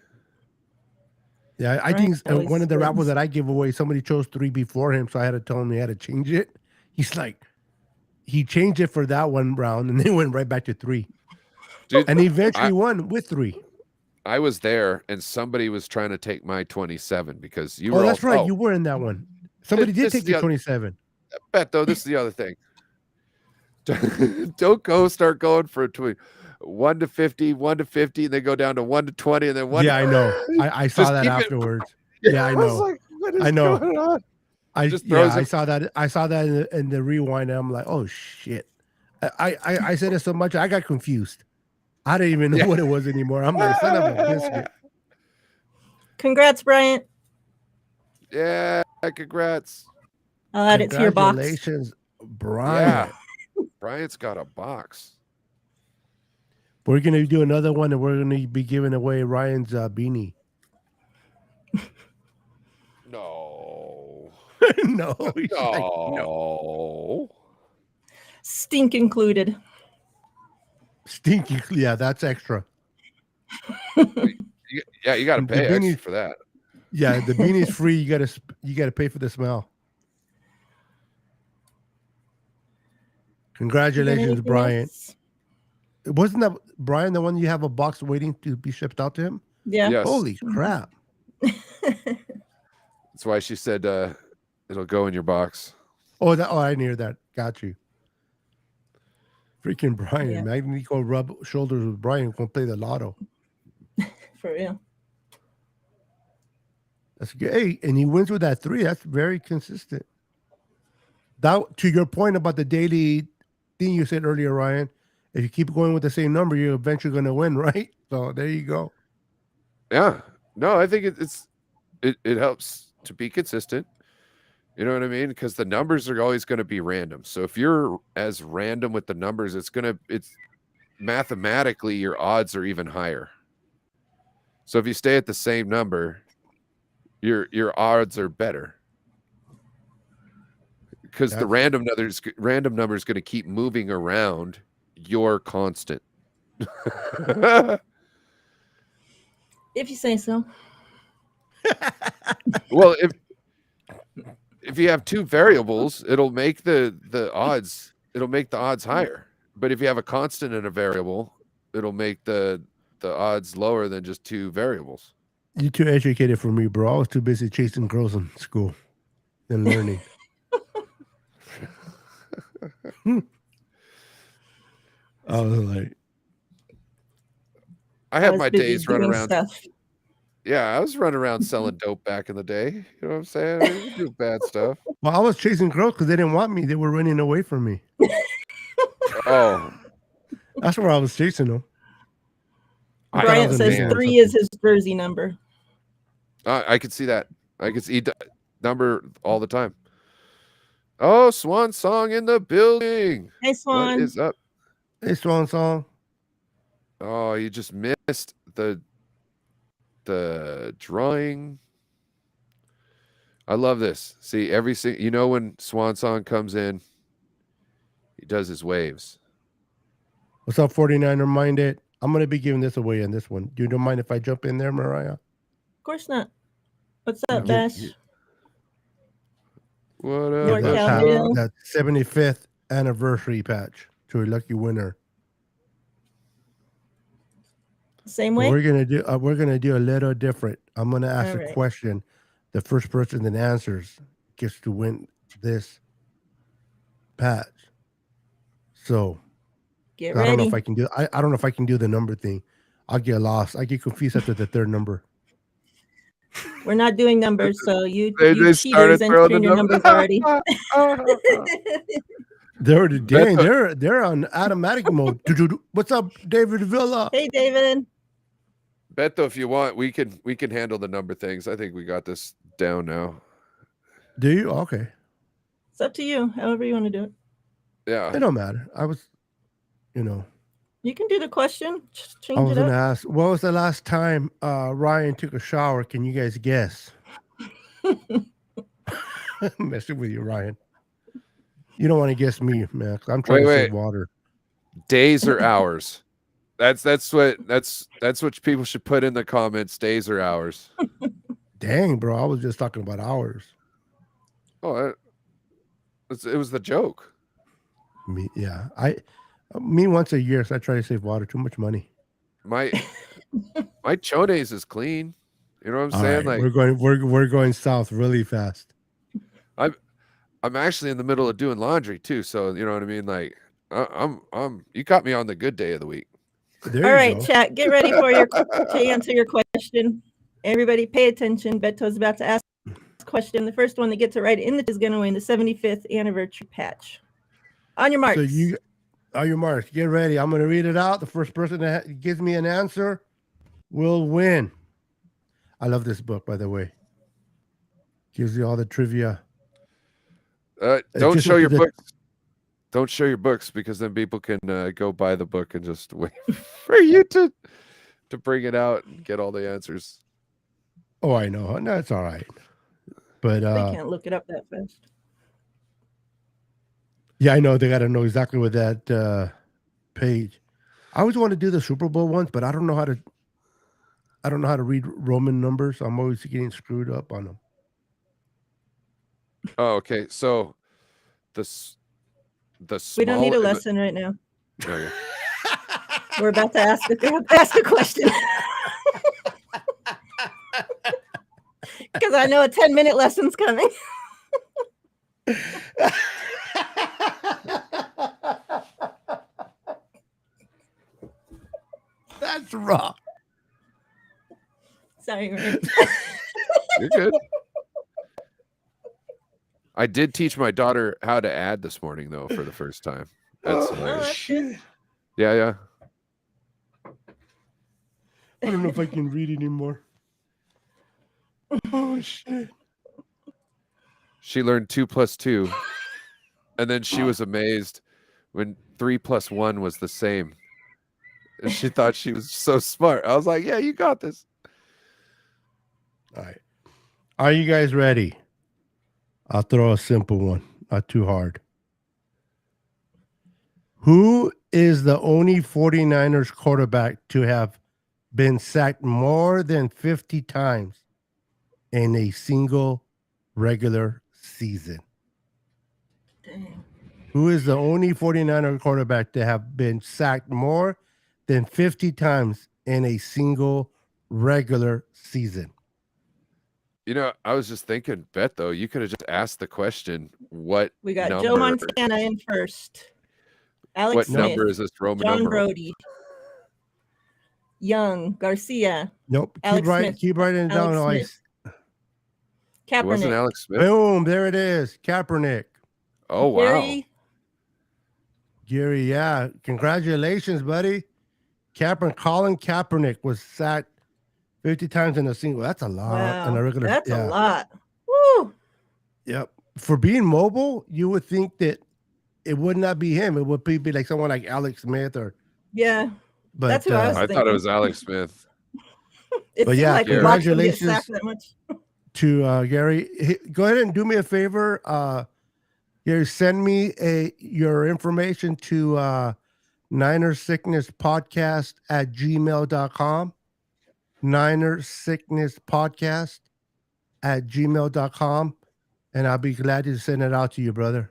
Yeah, I Brian think always one of the wins. rappers that I give away, somebody chose 3 before him, so I had to tell him he had to change it. He's like, he changed it for that one round, and then went right back to 3. Dude, And he eventually won with 3. I was there, and somebody was trying to take my 27 because you were. Oh, that's right. Oh, You were in that one. Somebody did this take is the the other- 27. Beto, this is the other thing. Don't start going for a tweet. 1 to 50, 1 to 50, and then go down to 1 to 20, and then 1 Yeah, to... I know. I saw Just that keep it- afterwards. Yeah, I I was know. like, what is I know. going on? Just Yeah, throws I it- saw that. I saw that in the rewind, and I'm like, oh shit. I said it so much, I got confused. I didn't even know Yeah. what it was anymore. I'm like, son of a biscuit. Congrats, Bryant. Yeah, congrats. I'll add it to your box. Congratulations, Brian. Yeah. Bryant's got a box. We're gonna do another one, and we're gonna be giving away Ryan's beanie. No. No, he's like, no. No. Stink included. Stinky. Yeah, that's extra. Yeah, you got to The pay beanie- extra for that. Yeah, the beanie's free. You gotta pay for the smell. Congratulations, Anything Brian. else? Wasn't that Brian the one you have a box waiting to be shipped out to him? Yeah. Yes. Holy crap! That's why she said it'll go in your box. Oh, I didn't hear that. Got you. Freaking Brian, Yeah. man! You go rub shoulders with Brian. Go play the lotto. For real. That's good. Hey, and he wins with that 3. That's very consistent. That, to your point about the daily thing you said earlier, Ryan. If you keep going with the same number, you're eventually going to win, right? So there you go. Yeah. No, I think it helps to be consistent. You know what I mean? Because the numbers are always going to be random. So if you're as random with the numbers, it's mathematically your odds are even higher. So if you stay at the same number, your odds are better. Because the random number is going to keep moving around your constant. If you say so. Well, if you have 2 variables, it'll make the odds higher. But if you have a constant and a variable, it'll make the odds lower than just two variables. You're too educated for me, bro. I was too busy chasing girls in school than learning. I was like, I had was my busy days running doing around. stuff. Yeah, I was running around selling dope back in the day. You know what I'm saying? I was doing bad stuff. well, I was chasing girls because they didn't want me. They were running away from me. Oh, That's where I was chasing them. Bryant says man. 3 is his jersey number. I could see that. I could see number all the time. Oh, Swan Song in the building. Hey, Swan. What is up? Hey, Swan Song. Oh, you just missed the drawing. I love this. See, when Swan Song comes in, he does his waves. What's up, 49er Minded? I'm going to be giving this away in this one. You don't mind if I jump in there, Miriah? Of course not. What's up, Bash? What up? North Cal. That 75th anniversary patch to a lucky winner. Same way. We're gonna do a little different. I'm gonna ask a question. The first person that answers gets to win this patch. So get ready. I don't know if I can do. I don't know if I can do the number thing. I'll get lost. I get confused after the third number. We're not doing numbers, so you cheaters entering your numbers already. They're on automatic mode. What's up, David Villa? Hey, David. Beto, if you want, we can handle the number things. I think we got this down now. Do you? Okay. It's up to you. However you want to do it. Yeah. It don't matter. You can do the question. Just change I was it up. gonna ask, what was the last time Ryan took a shower? Can you guys guess? Messing with you, Ryan. You don't want to guess me, man. I'm trying to save water. Days or hours? That's what people should put in the comments. Days or hours? Dang, bro! I was just talking about hours. Oh, it was the joke. Me once a year, so I try to save water. Too much money. My chones is clean. You know what I'm saying? Right, like we're going south really fast. I'm actually in the middle of doing laundry too, so you know what I mean. Like I'm you caught me on the good day of the week. All right, chat. Get ready to answer your question. Everybody, pay attention. Beto's about to ask a question. The first one that gets it right is going to win the 75th anniversary patch. On your marks. On your marks. Get ready. I'm going to read it out. The first person that gives me an answer will win. I love this book, by the way. Gives you all the trivia. Don't show your books. Don't show your books because then people can go buy the book and just wait for you to bring it out and get all the answers. Oh, I know. No, it's all right. But they can't look it up that fast. Yeah, I know. They got to know exactly what that page. I always want to do the Super Bowl ones, but I don't know how to read Roman numbers. I'm always getting screwed up on them. Oh, okay. So the we don't need a lesson right now. Okay. We're about to ask a question. Because I know a 10-minute lesson's coming. That's wrong. Sorry, Rick. You're good. I did teach my daughter how to add this morning, though, for the first time. That's good. Yeah. I don't know if I can read anymore. Oh, shit. She learned 2 + 2, and then she was amazed when 3 + 1 was the same. And she thought she was so smart. I was like, yeah, you got this. All right. Are you guys ready? I'll throw a simple one, not too hard. Who is the only 49ers quarterback to have been sacked more than 50 times in a single regular season? Dang. Who is the only 49er quarterback to have been sacked more than 50 times in a single regular season? You know, I was just thinking, Beto, you could have just asked the question, what We got Joe number Montana in first. Alex what Smith, number is this Roman John numeral? Brody, Young, Garcia, Nope. Alex Smith, Keep writing it down. Alex Smith, It wasn't Kaepernick, Alex Smith? Boom. There it is. Kaepernick. Oh, wow. Gary, yeah. Congratulations, buddy. Colin Kaepernick was sacked 50 times in a single. That's a lot. In a wow, regular, that's yeah. a lot. Woo! Yep. For being mobile, you would think that it would not be him. It would be like someone like Alex Smith or Yeah, but that's who I was I thought it was Alex Smith. It But seemed yeah, like a lot to get congratulations sacked that much. to Gary. Go ahead and do me a favor. Gary, send me your information to Niner Sickness Podcast at gmail.com. Niner Sickness Podcast at gmail.com. And I'll be glad to send it out to you, brother.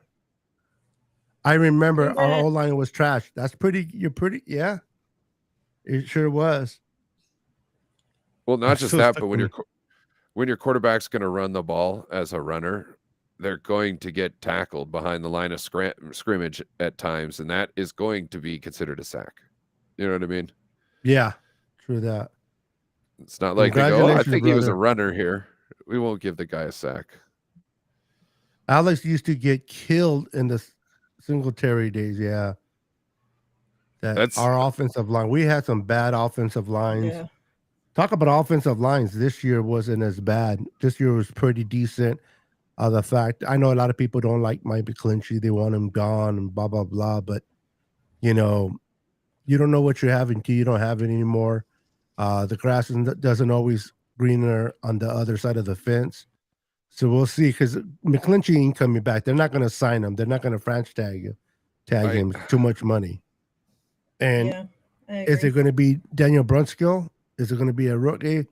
I remember our O line was trash. Yeah. It sure was. Well, not just that, but when your quarterback's going to run the ball as a runner, they're going to get tackled behind the line of scrimmage at times, and that is going to be considered a sack. You know what I mean? Yeah, true that. It's not like they go, I think he was a runner here. We won't give the guy a sack. Alex used to get killed in the Singletary days, yeah. That's our offensive line. We had some bad offensive lines. Yeah. Talk about offensive lines. This year wasn't as bad. This year was pretty decent. The fact I know a lot of people don't like Mike McGlinchey. They want him gone and blah blah blah. But you know, you don't know what you have until you don't have it anymore. The grass doesn't always greener on the other side of the fence. So we'll see, because McGlinchey ain't coming back. They're not going to sign him. They're not going to franchise tag him. It's too much money. And is it going to be Daniel Brunskill? Is it going to be a rookie?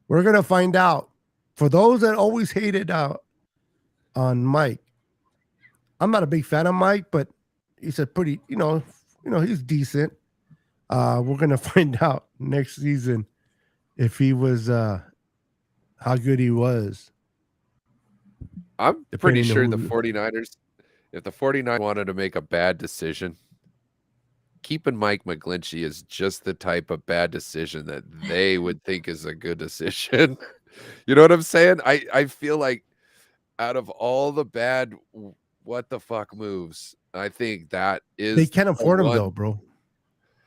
We're going to find out. For those that always hated on Mike, I'm not a big fan of Mike, but he's a pretty, he's decent. We're going to find out next season if he was, how good he was. I'm pretty sure the 49ers, if the 49ers wanted to make a bad decision, keeping Mike McGlinchey is just the type of bad decision that they would think is a good decision. You know what I'm saying? I feel like out of all the bad what the fuck moves, I think that is they can't afford him though, bro.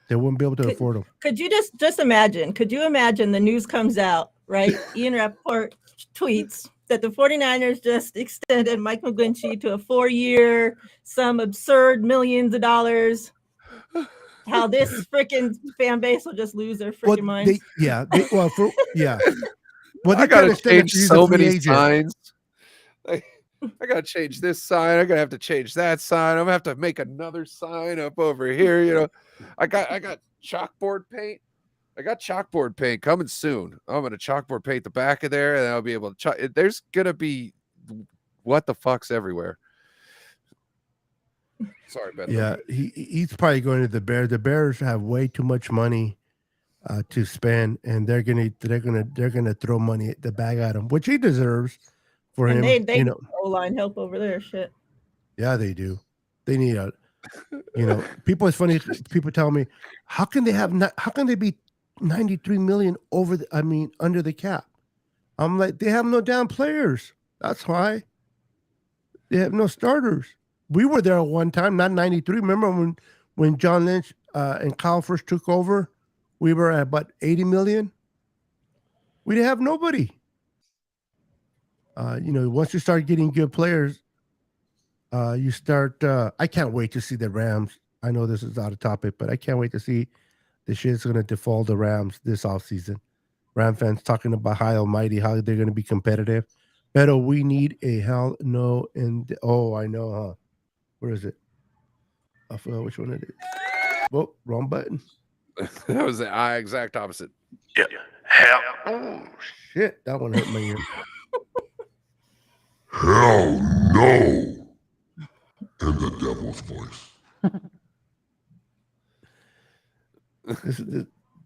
They wouldn't be able to afford him. Could you just imagine? Could you imagine the news comes out, right? Ian Rappaport tweets that the 49ers just extended Mike McGlinchey to a 4-year, some absurd millions of dollars. How this freaking fan base will just lose their freaking minds. Well, I gotta change so many signs. I gotta change this sign. I gotta have to change that sign. I'm gonna have to make another sign up over here. You know, I got chalkboard paint. I got chalkboard paint coming soon. I'm gonna chalkboard paint the back of there, and I'll be able to. There's gonna be what the fucks everywhere. Sorry, Beto. Yeah, he's probably going to the Bears. The Bears have way too much money to spend, and they're gonna throw money at the bag at him, which he deserves for him. They O-line help over there, shit. Yeah, they do. They need a. People. It's funny. People tell me, how can they be 93 million under the cap? I'm like, they have no damn players. That's why. They have no starters. We were there at one time, not 93. Remember when John Lynch and Kyle first took over? We were at about 80 million. We didn't have nobody. Once you start getting good players, you start. I can't wait to see the Rams. I know this is out of topic, but I can't wait to see the shit's going to default the Rams this offseason. Ram fans talking about how almighty, how they're going to be competitive. Beto, we need a hell no. I know, huh? Where is it? I forgot which one it is. Whoa, wrong button. That was the exact opposite. Yeah. Hell. Oh, shit. That one hurt my ear. Hell no. and the devil's voice.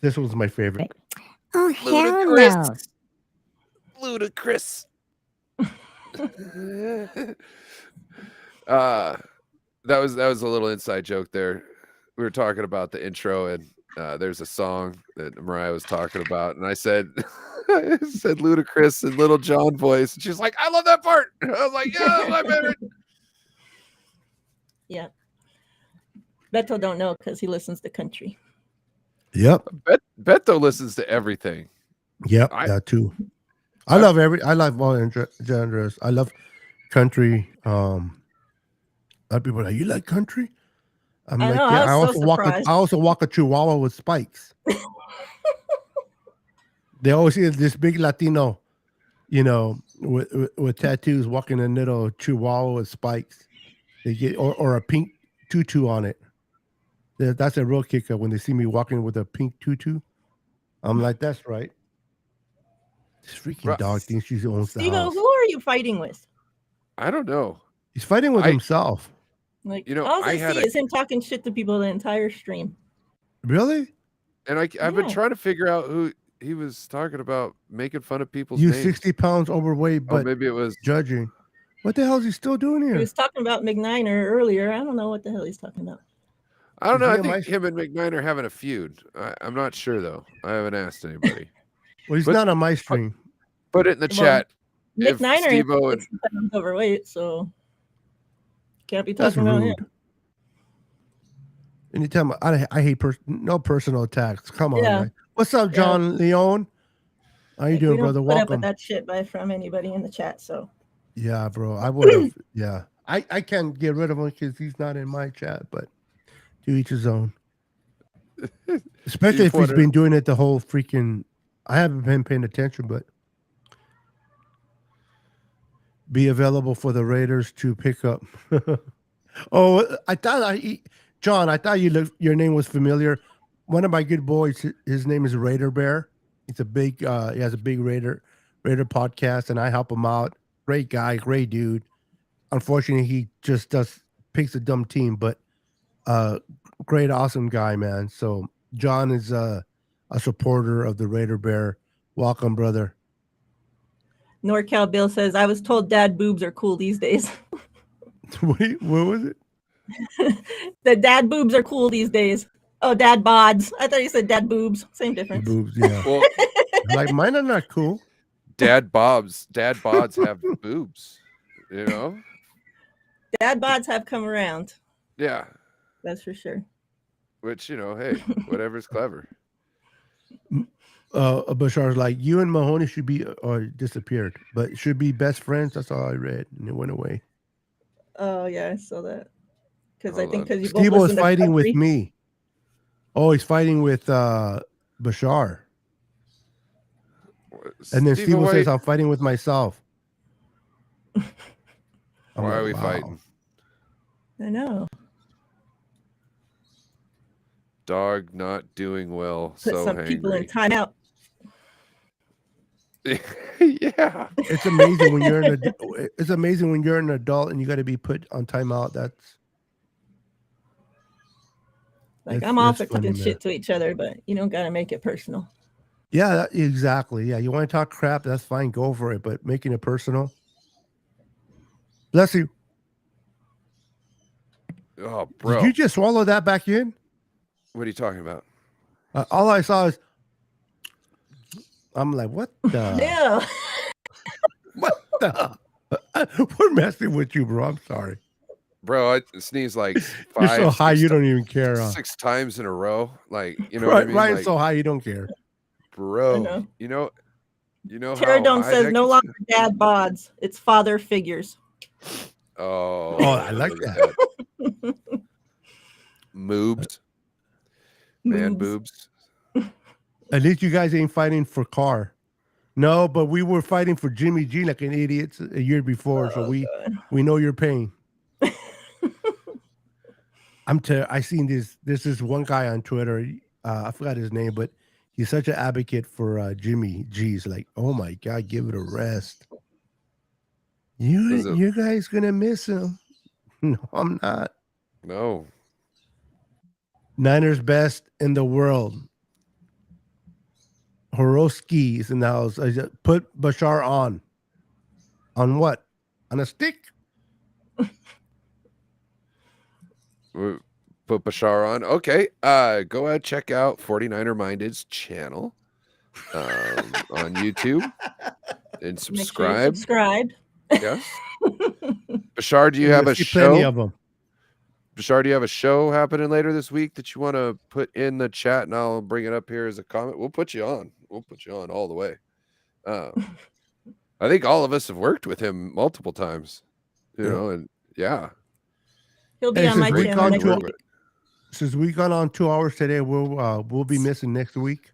This was my favorite. Oh, hell no. Ludicrous. That was a little inside joke there. We were talking about the intro, and there's a song that Miriah was talking about, and I said I said Ludacris and Little John voice, and she's like, I love that part. I was like, yeah, that's my favorite. Yeah. Beto don't know because he listens to country. Yep. Beto listens to everything. Yep, that too. I love all genres. I love country. A lot of people are like, you like country? I'm I like, know, yeah. I was so surprised. I also walk a Chihuahua with spikes. They always see this big Latino, with tattoos, walking a little Chihuahua with spikes. They get or a pink tutu on it. That's a real kicker when they see me walking with a pink tutu. I'm like, that's right. This freaking dog thinks she owns the Steve-O, house. who are you fighting with? I don't know. He's fighting with himself. Like, You know, all I I had see is him talking shit to people the entire stream. Really? And I've been trying to figure out who he was talking about, making fun of people's You names. 60 pounds overweight, but maybe it was judging. What the hell is he still doing here? He was talking about McNiner earlier. I don't know what the hell he's talking about. I don't know. I he think him and McNine are having a feud. I'm not sure though. I haven't asked anybody. Well, he's not on my stream. Put it in the chat. McNiner Steve-O is overweight, so can't be That's talking about rude. him. Anytime I hate no personal attacks. Come on, Yeah. man. What's up, John Leone? How you Like, doing, we don't brother? put up with Welcome. that shit from anybody in the chat. So Yeah, bro. I would have. Yeah, I can't get rid of him because he's not in my chat. But to each his own. Especially if he's been doing it the whole freaking. I haven't been paying attention, but be available for the Raiders to pick up. Oh, John, I thought your name was familiar. One of my good boys, his name is Raider Bear. It's a big, he has a big Raider podcast, and I help him out. Great guy, great dude. Unfortunately, he just picks a dumb team, but great, awesome guy, man. So John is a supporter of the Raider Bear. Welcome, brother. NorCal Bill says, I was told dad boobs are cool these days. Wait, what was it? The dad boobs are cool these days. Oh, dad bods. I thought you said dad boobs. Same difference. Boobs, yeah. Well, like mine are not cool. Dad bods have boobs. You know. Dad bods have come around. Yeah. That's for sure. Which, hey, whatever's clever. Bashar's like, you and Mahoney should be or disappeared, but should be best friends. That's all I read, and it went away. Oh yeah, I saw that. Because I think you Steve was fighting with me. Oh, he's fighting with Bashar. And then Steve says, I'm fighting with myself. Why are we fighting? I know. Dog not doing well. Put some people in timeout. Yeah. It's amazing when you're an adult and you got to be put on timeout. I'm all for talking shit to each other, but you don't got to make it personal. Yeah, exactly. Yeah, you want to talk crap, that's fine, go for it. But making it personal. Bless you. Oh, bro. Did you just swallow that back in? What are you talking about? All I saw is, I'm like, what the? Yeah. What the? We're messing with you, bro. I'm sorry. Bro, I sneezed like 5. You're so high, you don't even care. 6 times in a row. Like, you know what I mean? Ryan's like, so high, you don't care. Bro, you know Pterodome says no longer dad bods. It's father figures. Oh, I like that. Moobs. Man boobs. At least you guys ain't fighting for Carr. No, but we were fighting for Jimmy G like an idiot a year before, so we know your pain. I seen this. There's this one guy on Twitter. I forgot his name, but he's such an advocate for Jimmy G's. Like, oh my God, give it a rest. You guys gonna miss him. No, I'm not. No. Niners best in the world. Horoski is in the house. I just put Bashar on. On what? On a stick? We put Bashar on. Okay. Go ahead, check out 49er Minded's channel on YouTube and Make sure you subscribe. subscribe. Yes. Bashar, do you And have you'll a see plenty show? of them. Bashar, do you have a show happening later this week that you want to put in the chat, and I'll bring it up here as a comment? We'll put you on. We'll put you on all the way. I think all of us have worked with him multiple times, you know, and yeah. He'll be Hey, on my since we channel gone next to- week. Since we got on 2 hours today, we'll be missing next week.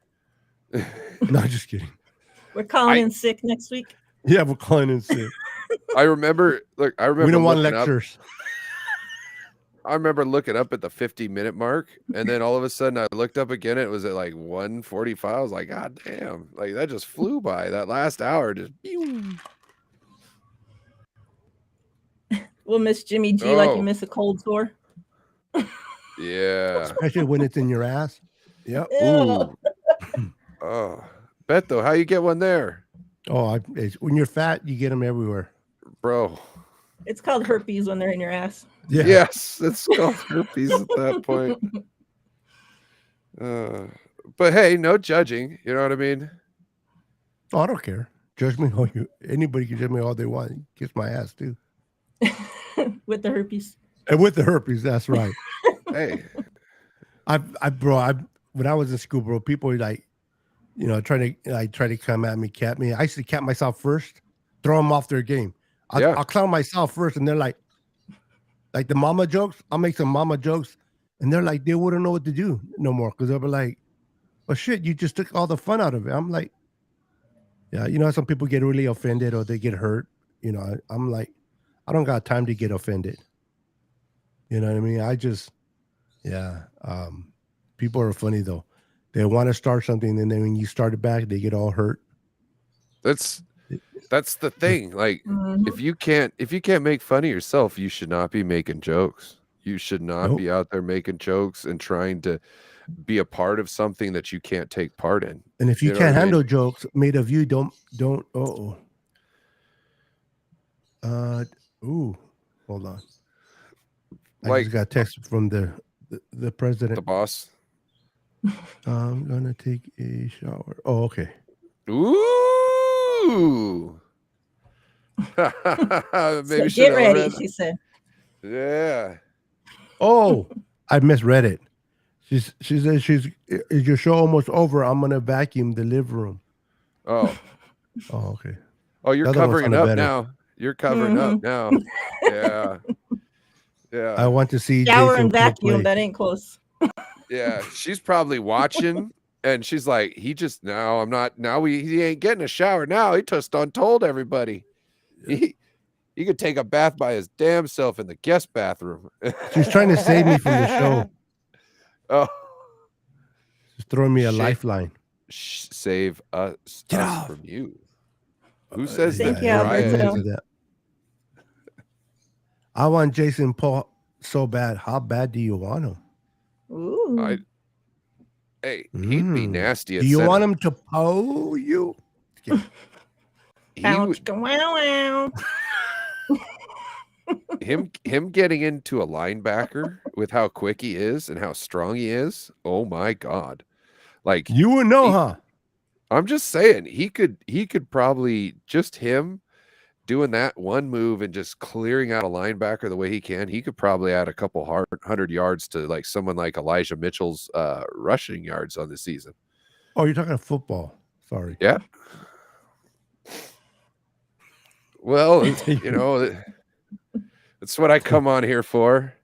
No, just kidding. We're calling in sick next week. Yeah, we're calling in sick. I remember. Look, I remember. We don't want looking up- lectures. I remember looking up at the 50-minute mark, and then all of a sudden I looked up again. It was at like 1:45. I was like, God damn! Like that just flew by. That last hour just. We'll miss Jimmy G like Oh. you miss a cold sore. Yeah. Especially when it's in your ass. Yep. Ooh. Oh, Beto, how you get one there, Oh, when you're fat, you get them everywhere. bro? It's called herpes when they're in your ass. Yeah. Yes, it's called herpes at that point. But hey, no judging. You know what I mean? Oh, I don't care. Judge me all you. Anybody can judge me all they want. Kiss my ass too. With the herpes. And with the herpes, that's right. Hey, When I was in school, bro, people were like, you know, try to come at me, cap me. I used to cap myself first, throw them off their game. I'll clown myself first, and they're like the mama jokes. I'll make some mama jokes, and they're like, they wouldn't know what to do no more because they'll be like, "Well, shit, you just took all the fun out of it." I'm like, yeah, you know, some people get really offended or they get hurt. You know, I'm like, I don't got time to get offended. You know what I mean? Yeah. People are funny though. They want to start something, and then when you start it back, they get all hurt. that's the thing. Like, if you can't make fun of yourself, you should not be making jokes. You should not be out there making jokes and trying to be a part of something that you can't take part in. And if you can't handle jokes made of you, don't. Ooh, hold on. I just got a text from the president. The boss. I'm gonna take a shower. Oh, okay. Ooh. Maybe So get ready, she said. Yeah. Oh, I misread it. She said is your show almost over? I'm gonna vacuum the living room. Oh. Oh, okay. Oh, you're covering up now. You're covering up now. Yeah. Yeah. I want to see shower Jason and vacuum. play. That ain't close. Yeah. She's probably watching, and she's like, he ain't getting a shower now. He just told everybody. He could take a bath by his damn self in the guest bathroom. She's trying to save me from the show. Oh. She's throwing me a lifeline. Save us from you. Who says Thank that? you, Alberto. I want Jason Paul so bad. How bad do you want him? Ooh. He'd be nasty. Do you want him to poe you? Wow. Him getting into a linebacker with how quick he is and how strong he is. Oh my God. Like, you would know, huh? I'm just saying he could probably, just him doing that one move and just clearing out a linebacker the way he can, he could probably add a couple 100 yards to like someone like Elijah Mitchell's rushing yards on the season. Oh, you're talking football. Sorry. Yeah. Well, you know, that's what I come on here for.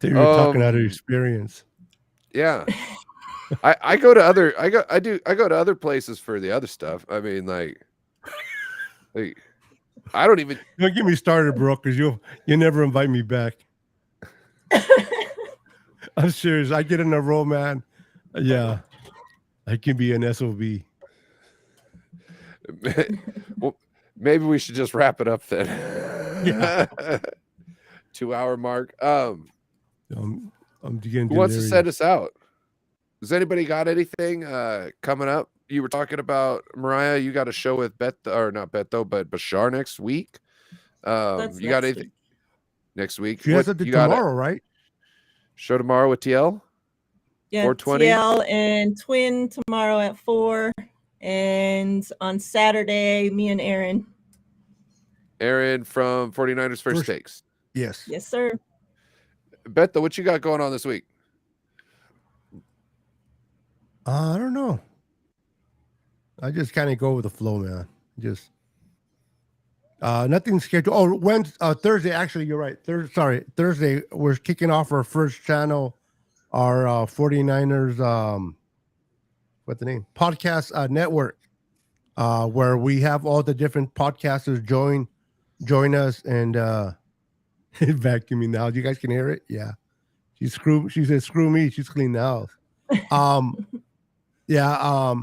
You were talking out of experience. Yeah. I go to other places for the other stuff. I mean, like I don't even. Don't get me started, bro, because you never invite me back. I'm serious. I get in a row, man. Yeah, I can be an SOB. Well, maybe we should just wrap it up then. Yeah. 2-hour mark. I'm getting Who wants to delirious. send us out? Does anybody got anything coming up? You were talking about Miriah. You got a show with Beto, or not Beto, but Bashar next week. That's You got next anything week. next week? She has something you got tomorrow, right? show tomorrow with TL? Yeah, 420? TL and Twin tomorrow at 4. And on Saturday, me and Aaron. Aaron from 49ers First Takes. Yes. Yes, sir. Beto, what you got going on this week? I don't know. I just kind of go with the flow, man. Just nothing scheduled. Oh, Thursday. Actually, you're right. Thursday. We're kicking off our first channel, our 49ers. What's the name? Podcast network, where we have all the different podcasters join us and vacuuming the house. You guys can hear it. Yeah, she said, "Screw me." She's cleaning the house. Yeah.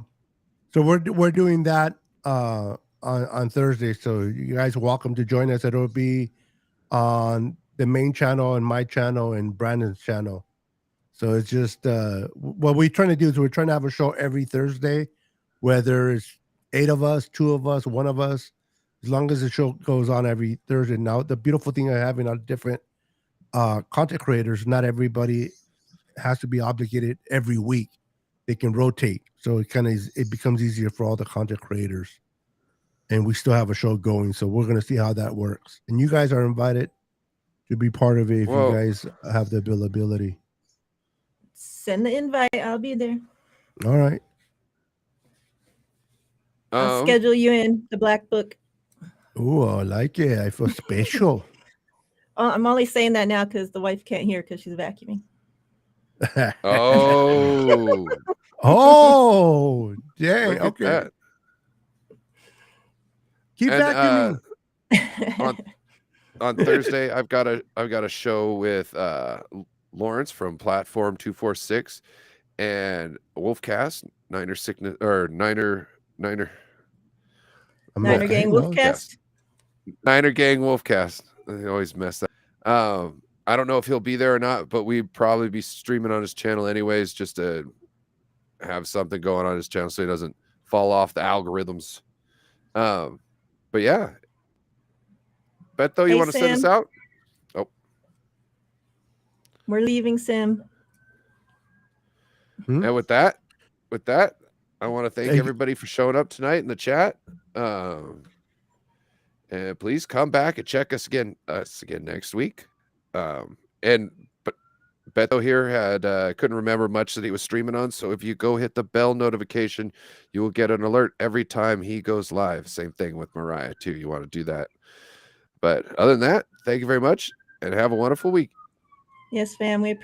So we're doing that on Thursday. So you guys are welcome to join us. It'll be on the main channel and my channel and Brandon's channel. So it's just what we're trying to do is we're trying to have a show every Thursday, whether it's 8 of us, 2 of us, 1 of us, as long as the show goes on every Thursday. Now, the beautiful thing of having a different content creators, not everybody has to be obligated every week. They can rotate, so it becomes easier for all the content creators, and we still have a show going. So we're gonna see how that works. And you guys are invited to be part of it if you guys have the availability. Send the invite. I'll be there. All right. I'll schedule you in the Black Book. Oh, I like it. I feel special. I'm only saying that now because the wife can't hear because she's vacuuming. Oh. Oh, dang. Look at Okay. that. Keep vacuuming. On Thursday, I've got a show with Lawrence from Platform 246 and Wolfcast, Niner Gang Wolfcast. Niner Gang Wolfcast. I always mess that. I don't know if he'll be there or not, but we'd probably be streaming on his channel anyways, just to have something going on his channel so he doesn't fall off the algorithms. But yeah. Beto, you want to send us out? Oh. We're leaving, Sim. And with that, I want to thank everybody for showing up tonight in the chat. And please come back and check us again next week. But Beto here couldn't remember much that he was streaming on. So if you go hit the bell notification, you will get an alert every time he goes live. Same thing with Miriah too. You want to do that. But other than that, thank you very much and have a wonderful week. Yes, fam. We appreciate